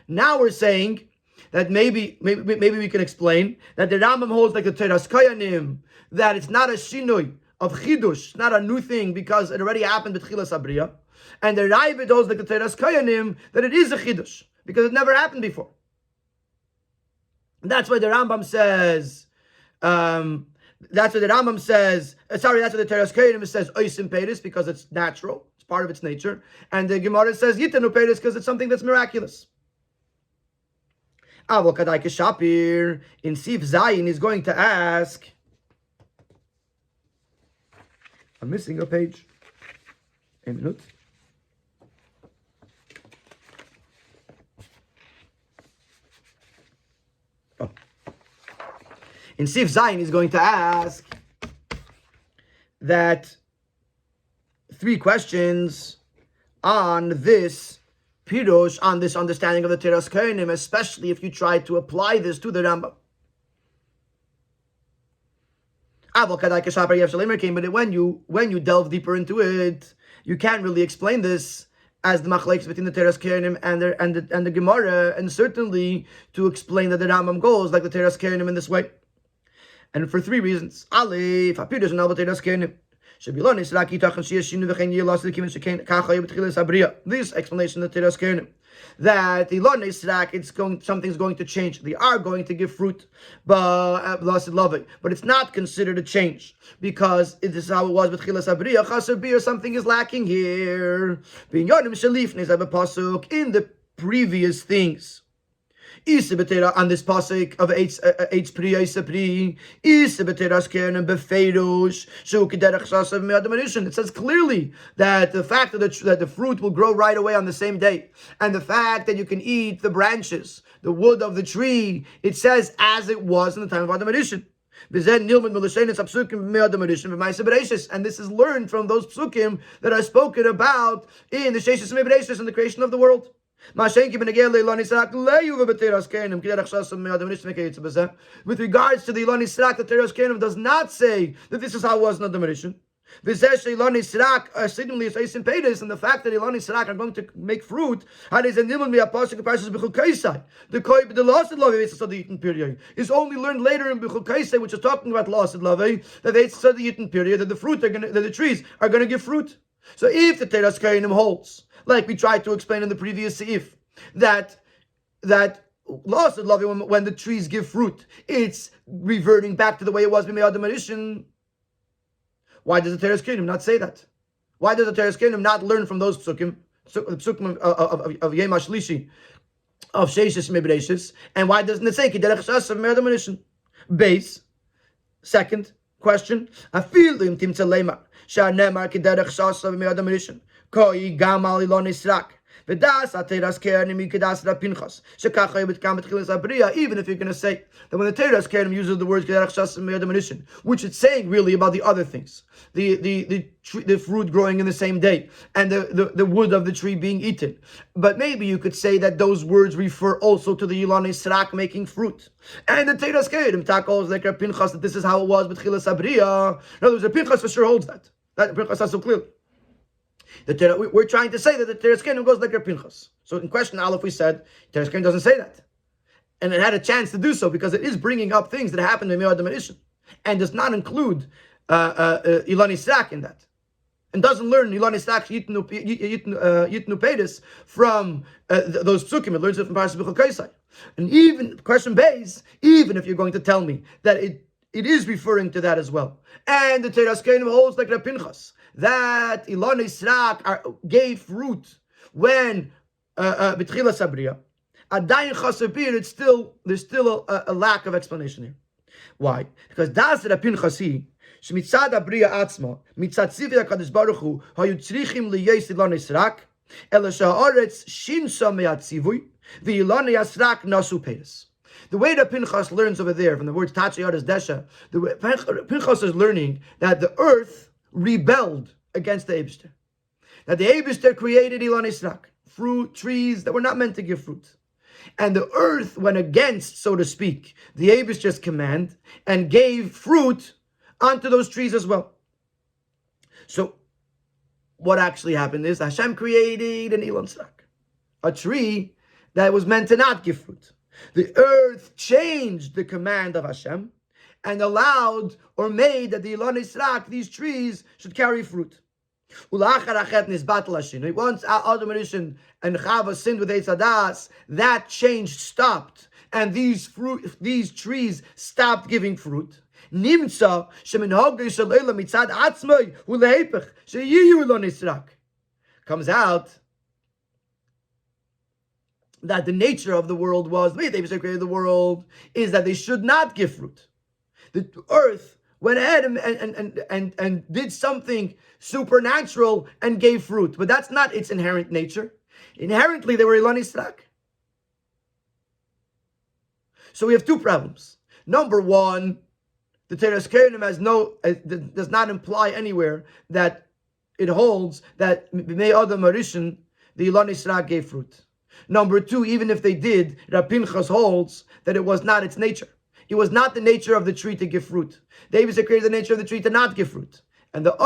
Now we're saying that maybe we can explain that the Rambam holds like the Teiras Koyanim, that it's not a shinui of chidush, not a new thing because it already happened with Chilas Abriya, and the Rabbi holds like the Teiras Koyanim that it is a chidush because it never happened before. And that's why the Rambam says. That's what the Teiras Koyanim says oisim peiris because it's natural, it's part of its nature, and the Gemara says yitanu peiris because it's something that's miraculous. Avokadai Shapir in Sif Zayin is going to ask. I'm missing a page. A minute. Oh. In Sif Zayin is going to ask that 3 questions on this Pirush, on this understanding of the Teiras Koyanim, especially if you try to apply this to the Rambam. But when you delve deeper into it, you can't really explain this as the machlekes between the Teras Kehanim and the Gemara, and certainly to explain that the Rambam goes like the Teras Kehanim in this way. And for three reasons. Aleph, Hapidush and Alba Teras Kehanim. This explanation of Teras Kehanim, that the Lon Nisrak, something's going to change. They are going to give fruit, but it's not considered a change because it is how it was with Chilas Abriya. Chaser Bir, something is lacking here. In the previous things. On this pasuk of Eitz Pri Yisa Pri, it says clearly that the fact that the fruit will grow right away on the same day, and the fact that you can eat the branches, the wood of the tree, it says as it was in the time of Adam Rishon. And this is learned from those psukim that are spoken about in the Sheishis Mebereshis, in the creation of the world. With regards to the Ilon Yisrak, the Teras Kehanim does not say that this is how it was in Adam Rishon. And the fact that Ilon Yisrak are going to make fruit is only learned later in Bechukosai, which is talking about Lasid Lavei, that the trees are going to give fruit. So if the Teras Kehanim holds, like we tried to explain in the previous seif, that Lasid Lavei, when the trees give fruit, it's reverting back to the way it was b'mei Adam Rishon. Why does the Teras Kehanim not say that? Why does the Teras Kehanim not learn from those psukim, the psukim of Yom HaShlishi, of Sheishis Mebereshis, and why doesn't it say K'derech Shas of Adam Rishon? Base. Second question. Afilim timtza leimar sha'nemar K'derech Shas of Adam Rishon. Koi gamal Ilon Yisrak. Even if you're going to say that when the Teras Kehanim uses the words which it's saying really about the other things, the fruit growing in the same day, and the wood of the tree being eaten, but maybe you could say that those words refer also to the Ilon Yisrak making fruit, and the Teras Kehanim tackles like Pinchas that this is how it was with Chilas Abriya. In other words, the Pinchas for sure holds that Pinchas has so clearly. We're trying to say that the Teras Kehanim goes like Pinchas. So in question Aleph we said Teras Kehanim doesn't say that, and it had a chance to do so because it is bringing up things that happened in Adam Rishon, and does not include Ilon Yisrak in that, and doesn't learn Ilon Yisrak Yitnu Pedis from those psukim. It learns it from Parashat Bechukosai. And even question base, even if you're going to tell me that it is referring to that as well, and the Teras Kehanim holds like Pinchas that Ilon Yisrak gave fruit when B'tchilas Abriya, Adayin Chasapir, there's still a lack of explanation here. Why? Because das Rabbi Pinchas shemitzad Abriya atzma mitzad tzivei HaKadosh Baruch Hu hayu tzrichim liyes Ilon Yisrak ela sha'aretz shinsa me'atzivui v'Ilon Yisrak nasu peis. The way that Pinchas learns over there from the words Tachiyadas Desha, Pinchas is learning that the earth rebelled against the Eibishter. That the Eibishter created Ilon Yisrak, fruit, trees that were not meant to give fruit. And the earth went against, so to speak, the Eibishter's command and gave fruit onto those trees as well. So what actually happened is Hashem created an Ilon Yisrak, a tree that was meant to not give fruit. The earth changed the command of Hashem and allowed or made that the Ilon Yisrak, these trees, should carry fruit. Once Adam Rishon and Chava sinned with Eitz Hadas, that change stopped, and these trees stopped giving fruit. Comes out that the nature of the world was, the way they created the world, is that they should not give fruit. The earth went ahead and did something supernatural and gave fruit, but that's not its inherent nature. Inherently, they were Ilon Yisrak. So we have two problems. Number one, the Teras Kehanim does not imply anywhere that it holds that b'mei Adam Rishon the Ilon Yisrak gave fruit. Number two, even if they did, Rabbi Pinchas holds that it was not its nature. It was not the nature of the tree to give fruit. David created the nature of the tree to not give fruit. And the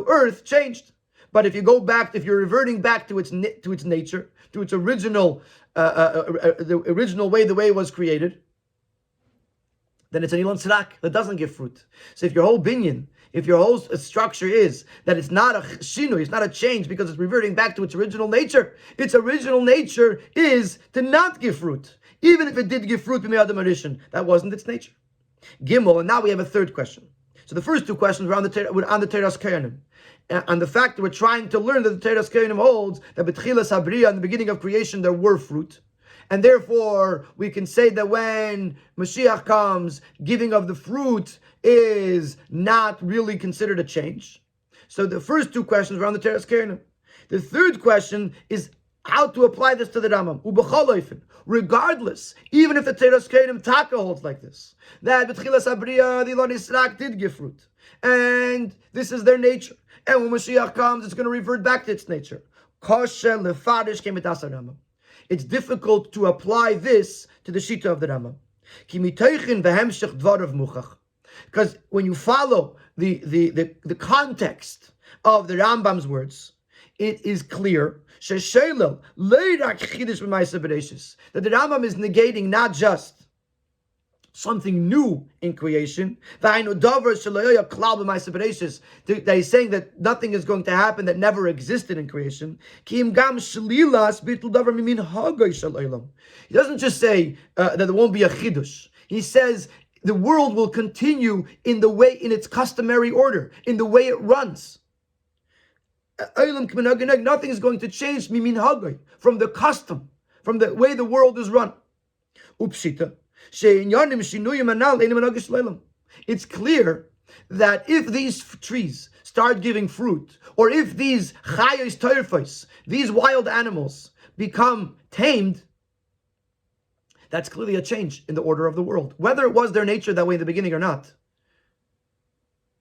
earth changed. But if you're reverting back to its nature, to its original, the original way, the way it was created, then it's an Ilan Tzrak that doesn't give fruit. So if your whole binyan, if your whole structure is that it's not a shinu, it's not a change because it's reverting back to its original nature is to not give fruit. Even if it did give fruit, that wasn't its nature. Gimel, and now we have a third question. So the first two questions were on the Teras Kohanim. And the fact that we're trying to learn that the Teras Kohanim holds that B'tchilas Habriya, in the beginning of creation, there were fruit. And therefore, we can say that when Mashiach comes, giving of the fruit is not really considered a change. So the first two questions were on the Teras Kohanim. The third question is how to apply this to the Rambam. Regardless, even if the Teras Kohanim Taka holds like this, that B'tchilas Habriya, the Ilan Yisrael did give fruit. And this is their nature. And when Mashiach comes, it's going to revert back to its nature. It's difficult to apply this to the Shita of the Rambam. Because when you follow the context of the Rambam's words, it is clear that the Rambam is negating not just something new in creation, that he's saying that nothing is going to happen that never existed in creation. He doesn't just say that there won't be a chidush. He says the world will continue in its customary order, in the way it runs. Nothing is going to change from the custom, from the way the world is run. It's clear that if these trees start giving fruit, or if these chayos teirfos, these wild animals, become tamed, that's clearly a change in the order of the world. Whether it was their nature that way in the beginning or not,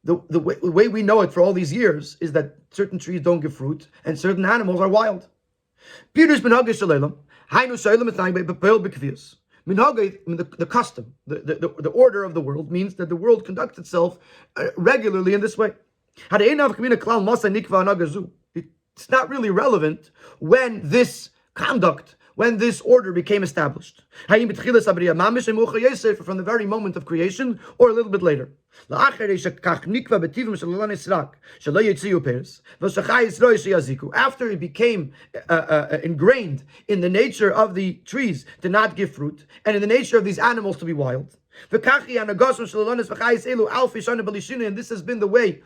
the way we know it for all these years is that certain trees don't give fruit and certain animals are wild. The order of the world means that the world conducts itself regularly in this way. It's not really relevant when this conduct, when this order became established. From the very moment of creation or a little bit later. After it became ingrained in the nature of the trees to not give fruit, and in the nature of these animals to be wild. And this has been the way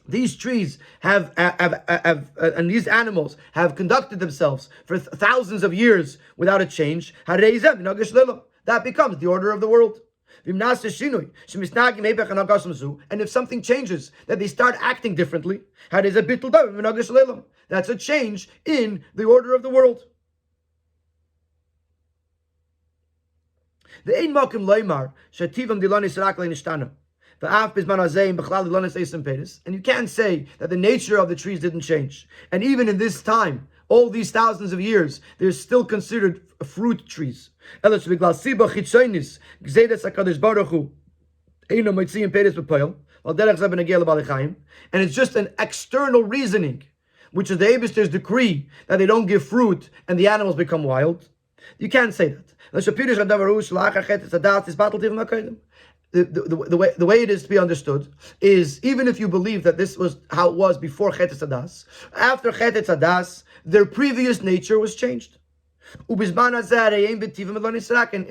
these trees have and these animals have conducted themselves for thousands of years without a change. That becomes the order of the world. And if something changes, that they start acting differently, that's a change in the order of the world. And you can't say that the nature of the trees didn't change. And even in this time, all these thousands of years, they're still considered fruit trees. And it's just an external reasoning, which is the Eibishter's decree that they don't give fruit and the animals become wild. You can't say that. The way it is to be understood is, even if you believe that this was how it was before Chetes Hadas, after Chetes Hadas, their previous nature was changed. And in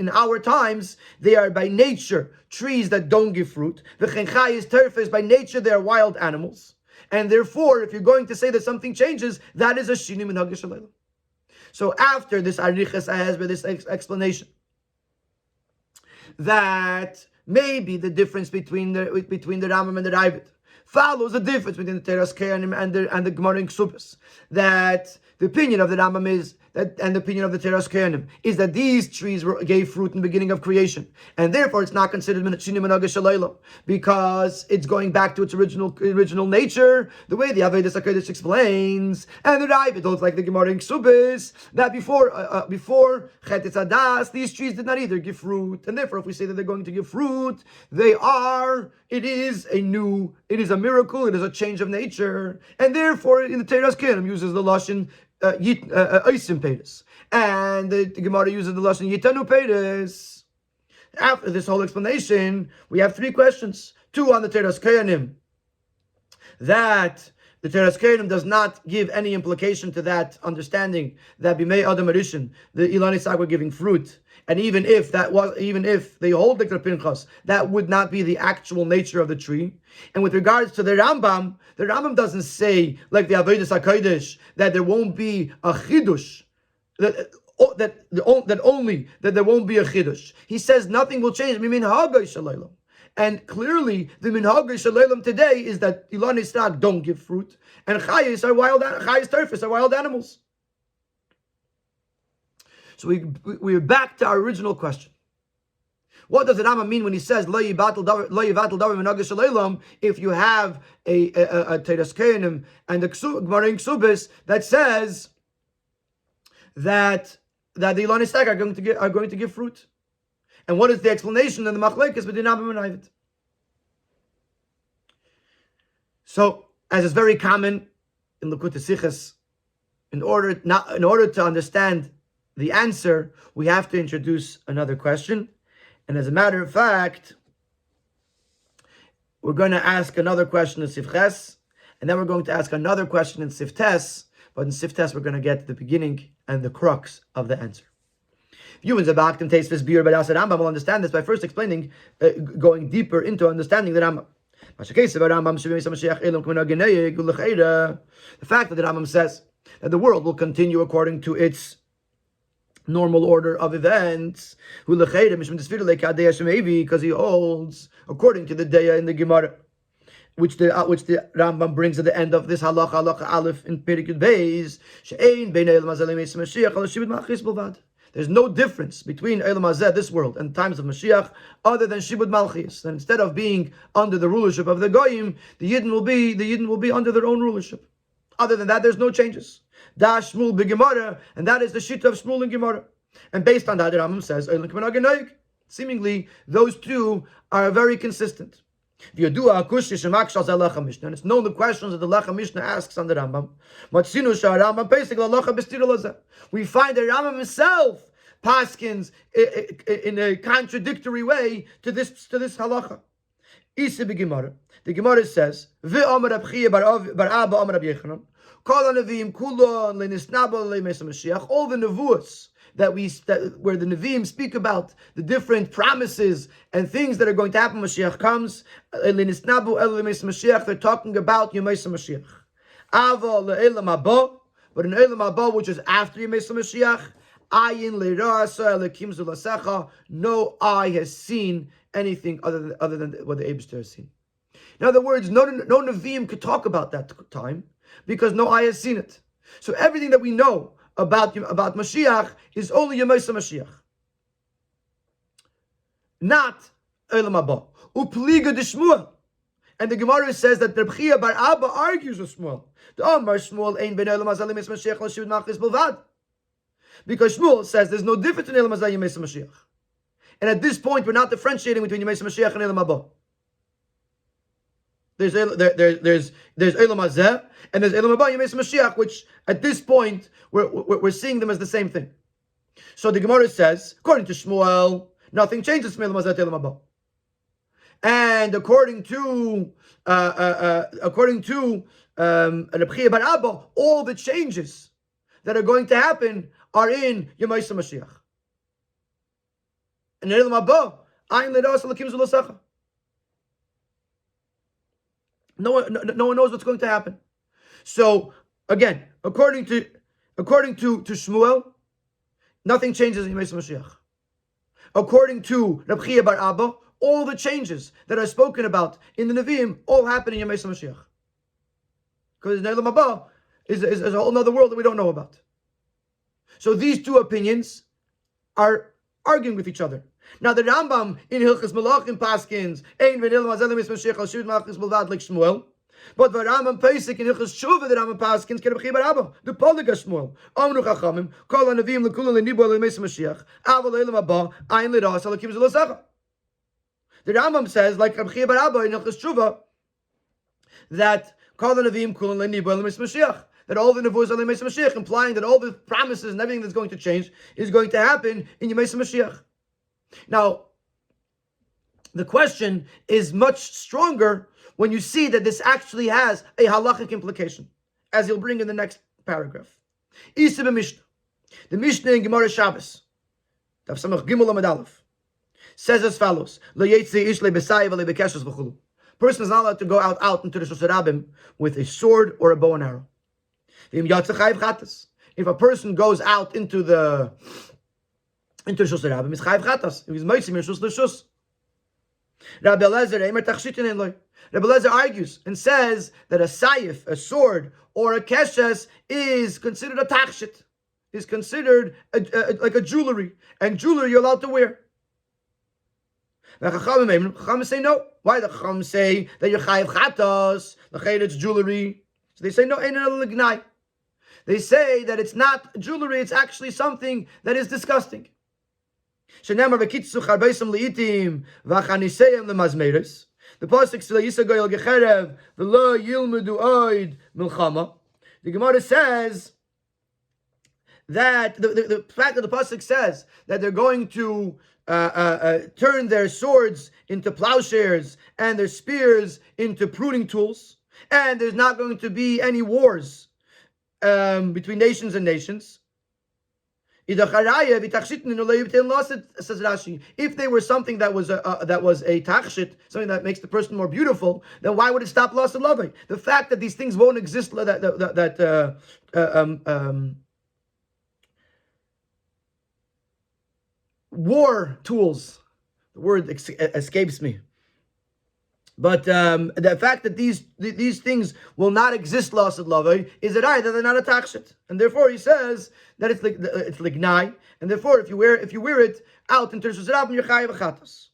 our times, they are by nature trees that don't give fruit. By nature, they are wild animals. And therefore, if you're going to say that something changes, that is a shinim in Hagishalayla. So after this Arichas Ahaz, with this explanation, that maybe the difference between the Rambam and the Ravid follows the difference between the Teras Kohanim and the Gemara in Ksubas. That the opinion of the Rambam is and the opinion of the Teras Kohanim is that these trees gave fruit in the beginning of creation, and therefore it's not considered Shini Menage Shalaylam because it's going back to its original nature, the way the Avodas HaKodesh explains, and the Rabbi holds like the Gemara in Ksubis that before Chet Adas, these trees did not either give fruit, and therefore if we say that they're going to give fruit, it is a miracle, it is a change of nature, and therefore in the Teras Kohanim uses the Lashon Oisim Peiris, and the Gemara uses the Lashon Yitanu Peiris. After this whole explanation, we have three questions. Two on the Teras Kohanim, that the Teras Kohanim does not give any implication to that understanding that Bimei Adam Arishin, the Ilani Sag were giving fruit, and even if they hold like the Pinchas, that would not be the actual nature of the tree. And with regards to the Rambam doesn't say like the Avodas HaKodesh that there won't be a chidush, that there won't be a chidush. He says nothing will change. And clearly, the minhag shalaylam today is that Ilani Sag don't give fruit, and chayis terfis are wild animals. So we're back to our original question. What does the Rambam mean when he says lo yivatel davar minhag shalaylam? If you have a Teras Kohanim and the Gemara in Ksubis that says that the Ilani Sag are going to give fruit. And what is the explanation in the machlekes between Rambam and Ravid? So, as is very common in Likutei Sichos, in order to understand the answer, we have to introduce another question. And as a matter of fact, we're going to ask another question in Sif Ches, and then we're going to ask another question in Sif Tes. But in Sif Tes, we're going to get to the beginning and the crux of the answer. Humans about them taste this beer, but as Rambam will understand this by first explaining, going deeper into understanding the Rambam. The fact that the Rambam says that the world will continue according to its normal order of events, because he holds according to the Deya in the Gemara, which the Rambam brings at the end of this halacha aleph in Perikut Beis, there's no difference between Eilam Hazeh, this world, and times of Mashiach, other than Shibud Malchus. And instead of being under the rulership of the Goyim, the Yidden will be under their own rulership. Other than that, there's no changes. Da Shmuel b'Gemara, and that is the shita of Shmuel and Gemara. And based on that, the Rambam says, seemingly, those two are very consistent. And it's known the questions that the Lecha Mishnah asks on the Rambam. We find that Rambam himself paskins in a contradictory way to this halacha. The Gemara says, all the nevuos where the Nevi'im speak about the different promises and things that are going to happen when Mashiach comes, they're talking about Yemei Mashiach. But in Eilam Haba, which is after Yemei Mashiach, no eye has seen anything other than what the Eibster has seen. In other words, no Nevi'im could talk about that time because no eye has seen it. So everything that we know about Mashiach is only Yemei Mashiach, not Eilam Haba. Upliga de Shmuel, and the Gemara says that Reb Chia bar Abba argues with Shmuel. The Amar Shmuel ein ben Eilam Hazeh Yemei Mashiach l'shivud machlis bilvad, because Shmuel says there's no difference in Eilam Hazeh Yemei Mashiach, and at this point we're not differentiating between Yemei Mashiach and Eilam Haba. There's Eilam Hazeh and there's Eilam Haba Yemei Mashiach, which at this point we're seeing them as the same thing. So the Gemara says, according to Shmuel, nothing changes from Eilam Hazeh to Eilam Haba, and according to Reb Chia bar Abba, all the changes that are going to happen are in Yemei Mashiach. And Eilam Haba, Ayin Leiras Elokim Zulasecha. No one knows what's going to happen. So again, according to Shmuel, nothing changes in Yemei Mashiach. According to Reb Chia bar Abba, all the changes that are spoken about in the Nevi'im all happen in Yemei Mashiach. Because Eilam Haba is a whole other world that we don't know about. So these two opinions are arguing with each other. Now the Rambam in Hilchos Malachim paskins ein v'nil mazelim is Mashiach al shud malchus b'lvad like Shmuel. But the Rambam Pesach in Hilchos Tshuva the Rambam paskins can Rabbi Barabba the Polig Shmuel. Amru Chachamim kol hanavim lekula lenibol lemeis Mashiach aval leilam haba ein liras alakim zelasacha. The Rambam says, like Rabbi Barabba in Hilchos Tshuva, that kol hanavim kula lenibol lemeis Mashiach, that all the nevuos are lemeis Mashiach, implying that all the promises and everything that's going to change is going to happen in Yemeis Mashiach. Now, the question is much stronger when you see that this actually has a halachic implication, as he'll bring in the next paragraph. Isa b'Mishnah. The Mishnah in Gemara Shabbos, Daf Samach Gimel Amud Aleph, says as follows: Lo yetzi ish le'besai v'le bekeshes v'chulu. Person is not allowed to go out into the Shos Rabim with a sword or a bow and arrow. If a person goes out into the Shus Rabim, it's chayiv chatas. If he's moitzim in Shus l'Shus. Rabbi Eliezer argues and says that a sayif, a sword, or a keshes is considered a tachshit, is considered like a jewelry, and jewelry you're allowed to wear. The Chachamim say no. Why? The Chachamim say that you're chayiv chatas, the chayid it's jewelry. So they say no, ain't no lignai. They say that it's not jewelry, it's actually something that is disgusting. The pasuk the Gemara says that the fact that the pasuk says that they're going to turn their swords into plowshares and their spears into pruning tools, and there's not going to be any wars between nations and nations. Says Rashi, if they were something that was a tachshit, something that makes the person more beautiful, then why would it stop loss of love? The fact that these things won't exist, war tools, the word escapes me. But the fact that these things will not exist, loss of love, is it right that they're not a tachshit, and therefore he says that it's lignai, and therefore if you wear it out into the Rabim, you're chayiv chatas.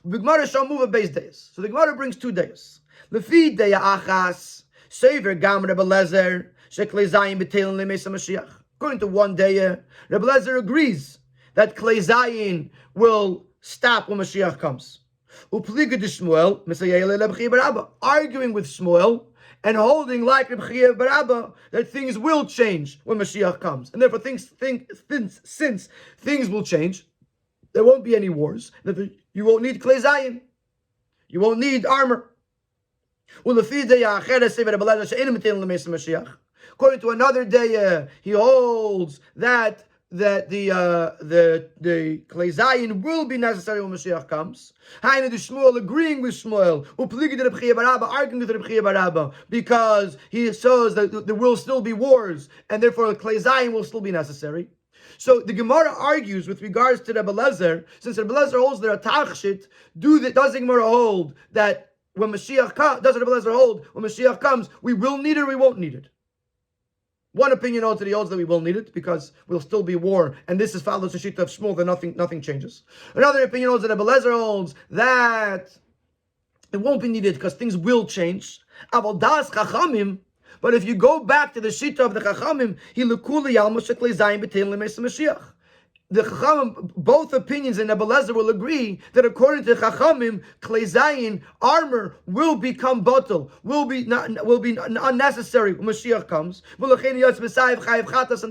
The Gemara shall move a base days. So the Gemara brings 2 days. Lefi deya achas sever gam Rebbe Lezer sheklei zayin b'teilin lemeis Mashiach. According to one day, Rebbe Lezer agrees that klei zayin will stop when Mashiach comes. Arguing with Shmuel and holding like Rabbi Barabba that things will change when Mashiach comes, and therefore since things will change, there won't be any wars. You won't need klei zayin, you won't need armor. According to another day, he holds that the klei zayin will be necessary when Mashiach comes. Hainu the Shmuel agreeing with Shmuel, arguing with Rabbi Barabba, because he shows that there will still be wars, and therefore the klei zayin will still be necessary. So the Gemara argues with regards to Rebbe Lezer, since Rebbe Lezer holds that a tachshit, does the Gemara hold that when Mashiach comes, does Rebbe Lezer hold when Mashiach comes, we will need it or we won't need it? One opinion holds that he holds that we will need it because we'll still be war, and this is follows the shita of Shmuel that nothing changes. Another opinion holds that Rebbe Lezer holds that it won't be needed because things will change. Aval das chachamim, but if you go back to the shita of the chachamim, he lekuli yalma sheklei zayin b'teilin lemeis Mashiach. The Chachamim, both opinions in Rebbe Lezer will agree that according to Chachamim, klei zayin, armor will become batel, will be unnecessary when Mashiach comes. And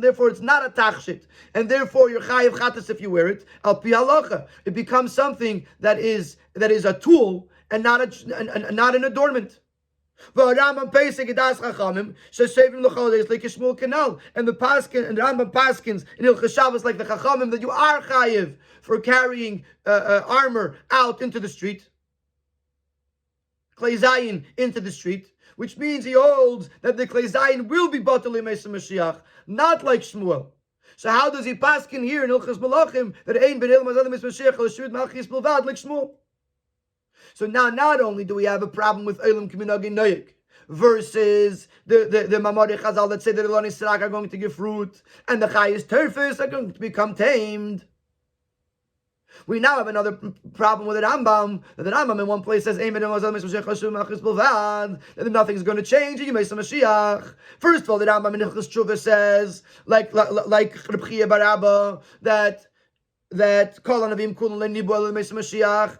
therefore it's not a tachshit, and therefore you're chayiv chatas if you wear it. Al pi halacha, it becomes something that is a tool and not an adornment. And the Rambam paskins in Hilchos Shabbos like the Chachamim that you are chayiv for carrying armor out into the street, klei zayin into the street, which means he holds that the klei zayin will be batel lemeis Mashiach, not like Shmuel. So how does he paskin here in Hilchos Malachim that ein ben ilma zalim Mashiach al shud malchis b'lvad like Shmuel? So now not only do we have a problem with Eilim K'minagin Noyek, versus the Mamori Chazal that say that the Lani Srak are going to give fruit and the Chayis Terfis are going to become tamed. We now have another problem with the Rambam. That the Rambam in one place says, that nothing's going to change. First of all, the Rambam in Hilchos Tshuva says, like Reb Chia bar Abba, that Kol Hanavim Kulan Nibu El Yemei Mashiach,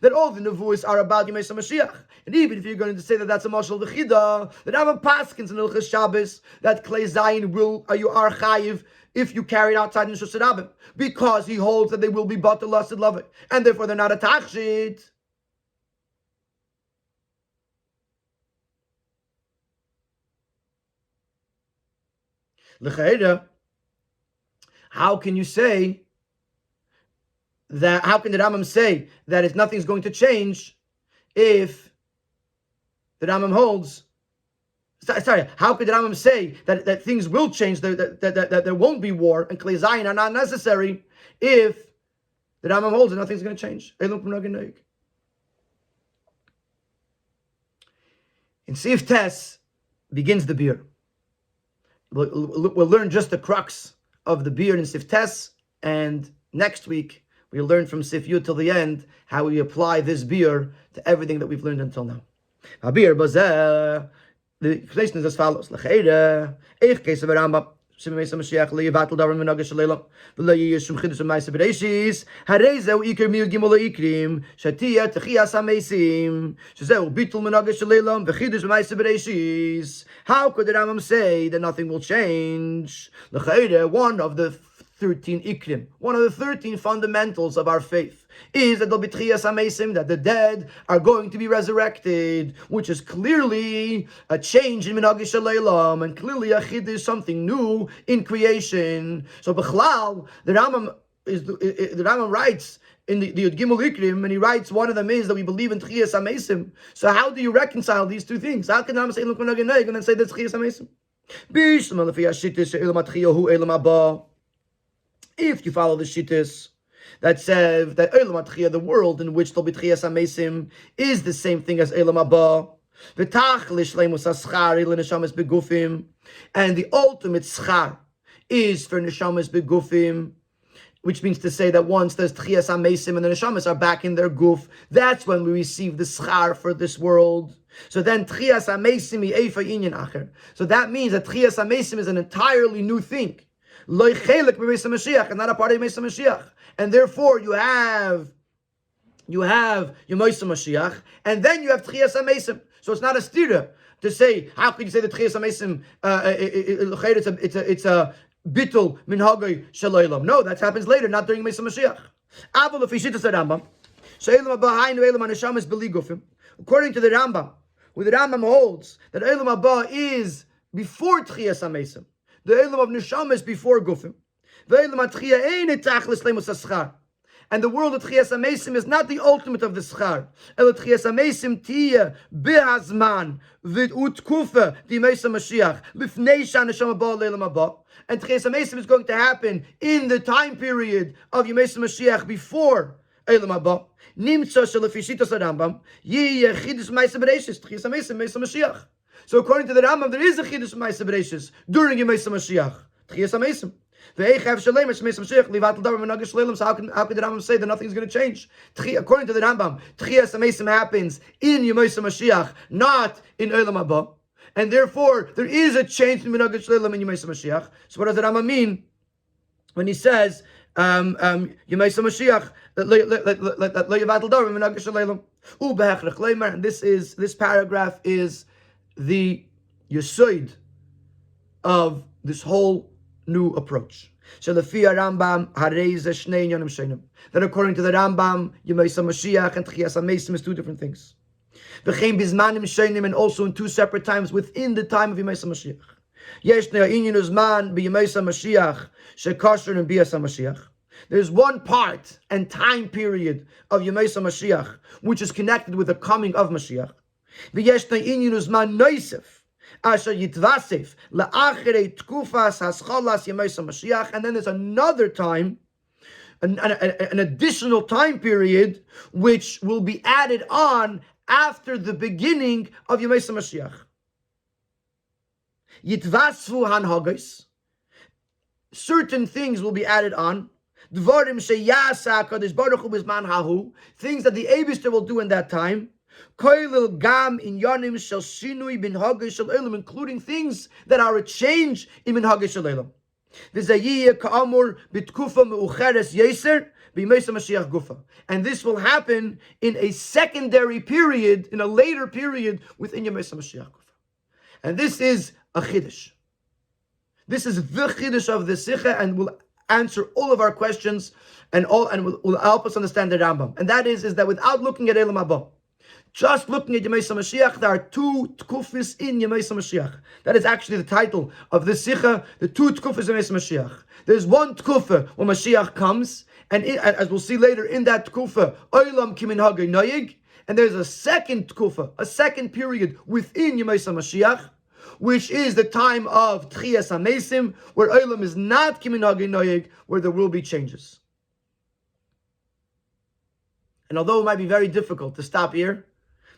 that all the nevuos are about Yemei Mashiach. And even if you're going to say that that's a mashal v'chida, the Rambam paskins in Hilchos Shabbos that Klei Zayin you are chayiv if you carry it outside in Shus Rabim, because he holds that they will be bought to lusted love it, and therefore they're not a tachshit. L'chaira, how can you say that? How can the Rambam say that if nothing's going to change if the Rambam holds? Sorry, how could the Rambam say that things will change, that there won't be war and Klei Zayin are not necessary if the Rambam holds that nothing's going to change? In Sif Tes begins the beer. We'll learn just the crux of the beer in Sif Tes, and next week we'll learn from Sif Yud till the end how we apply this beer to everything that we've learned until now. The explanation is as follows: L'cheira, eich case of a Rambam, Siman Mashiach le'yivatel davar minhag shleilam, v'le'yish shum chiddush ma'aseh bereishis, harei zeu ikar miu gimel ikrim, shatia techiyas hamesim, shezeu bitul minhag shleilam, v'chiddush ma'aseh bereishis. How could the Rambam say that nothing will change? L'cheira, one of the 13 ikrim, one of the 13 fundamentals of our faith, is that there'll be tchiyas hamesim, that the dead are going to be resurrected, which is clearly a change in minhag shaleilam, and clearly a chiddush, something new in creation. So b'chlal, the Rambam writes in the Yud Gimel Ikrim, and he writes one of them is that we believe in tchiyas hamesim. So how do you reconcile these two things? How can Rambam say look minhag and then say that's tchiyas hamesim? Bishlam lefi hashitis she'elam atchiyahu elam haba. If you follow the shittis that says that Eilam HaTchiyah, the world in which there'll be Tchiyas HaMesim, is the same thing as Eilam Haba. V'tachlis shleimus haschar l'neshamas begufim, and the ultimate schar is for neshamas begufim, which means to say that once there's Tchiyas HaMesim and the neshamas are back in their guf, that's when we receive the schar for this world. So then Tchiyas HaMesim eifa inyan acher. So that means that Tchiyas HaMesim is an entirely new thing. Lo chelek b'Yemei Mashiach, and not a part of Yemei Mashiach, and therefore you have Yemei Mashiach, and then you have Tchiyas HaMesim. So it's not a stira to say how can you say that Tchiyas HaMesim it's a bitul minhagay shalaylam. No, that happens later, not during Yemei Mashiach. Avol l'fishitas Rambam, she'elam haba hainu elam haneshamas beligufim. According to the Rambam, where the Rambam holds that elam haba is before Tchiyas HaMesim. The Eilam of Neshama is before Gufim. And the world of Tchiyas HaMesim is not the ultimate of the Schar. El Tchiyas HaMesim tiya behazman v'utkufa d'Yemei Mashiach lifnei she'Neshama ba le'elam haba. And Tchiyas HaMesim is going to happen in the time period of Yemei Mashiach before Eilam haba. Nimtza shelefi shitas Rambam yiyeh chiddush ma'aseh bereishis Tchiyas HaMesim Yemei Mashiach. So according to the Rambam, there is a chiddush ma'aseh bereishis during Yemei Mashiach. Tchiyas HaMesim. So how can the Rambam say that nothing is going to change? According to the Rambam, Tchiyas HaMesim happens in Yemei Mashiach, not in Eilam haba, and therefore there is a change in Minhag Shleilam in Yemei Mashiach. So what does the Rambam mean when he says Yemei Mashiach? And this paragraph is the yesod of this whole new approach. That according to the Rambam, Yemei Mashiach and Tchiyas HaMesim is two different things. And also in two separate times within the time of Yemei Mashiach. There's one part and time period of Yemei Mashiach which is connected with the coming of Mashiach. Asher yitvasef la'achrei tkufas haschalas Yemei Mashiach, and then there's another time, an additional time period which will be added on after the beginning of Yemei Mashiach. Yitvasvu hanhagos. Certain things will be added on. Dvarim sheyasa HaKadosh Baruch Hu bizman hahu. Things that the Eibishter will do in that time. Koilil gam inyanim shel shinui bin hagos shel olam, including things that are a change in min hagos shel olam. V'zayiyeh ka'amur b'tkufa me'ucheres yeser b'Yemei Mashiach gufa. And this will happen in a secondary period, in a later period within Yemei Mashiach gufa. And this is a chiddush. This is the chiddush of the Sikha, and will answer all of our questions and will help us understand the Rambam. And that is that without looking at Elam Haba, just looking at Yemei Mashiach, there are two tkufis in Yemei Mashiach. That is actually the title of the Sikha, the two tkufis in Yemei Mashiach. There's one tkufa when Mashiach comes, and as we'll see later, in that tkufa, Olam Kimin Hagei Noyig, and there's a second tkufa, a second period within Yemei Mashiach, which is the time of Tchias HaMesim, where Olam is not Kimin Hagei Noyig, where there will be changes. And although it might be very difficult to stop here,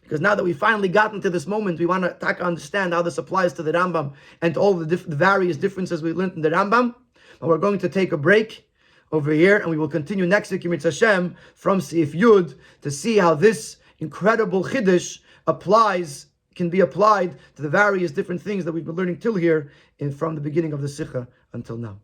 because now that we've finally gotten to this moment, we want to understand how this applies to the Rambam and to all the various differences we learned in the Rambam. But we're going to take a break over here, and we will continue next week, Yimit Hashem, from Seif Yud, to see how this incredible Chiddush can be applied to the various different things that we've been learning till here, from the beginning of the Sikha until now.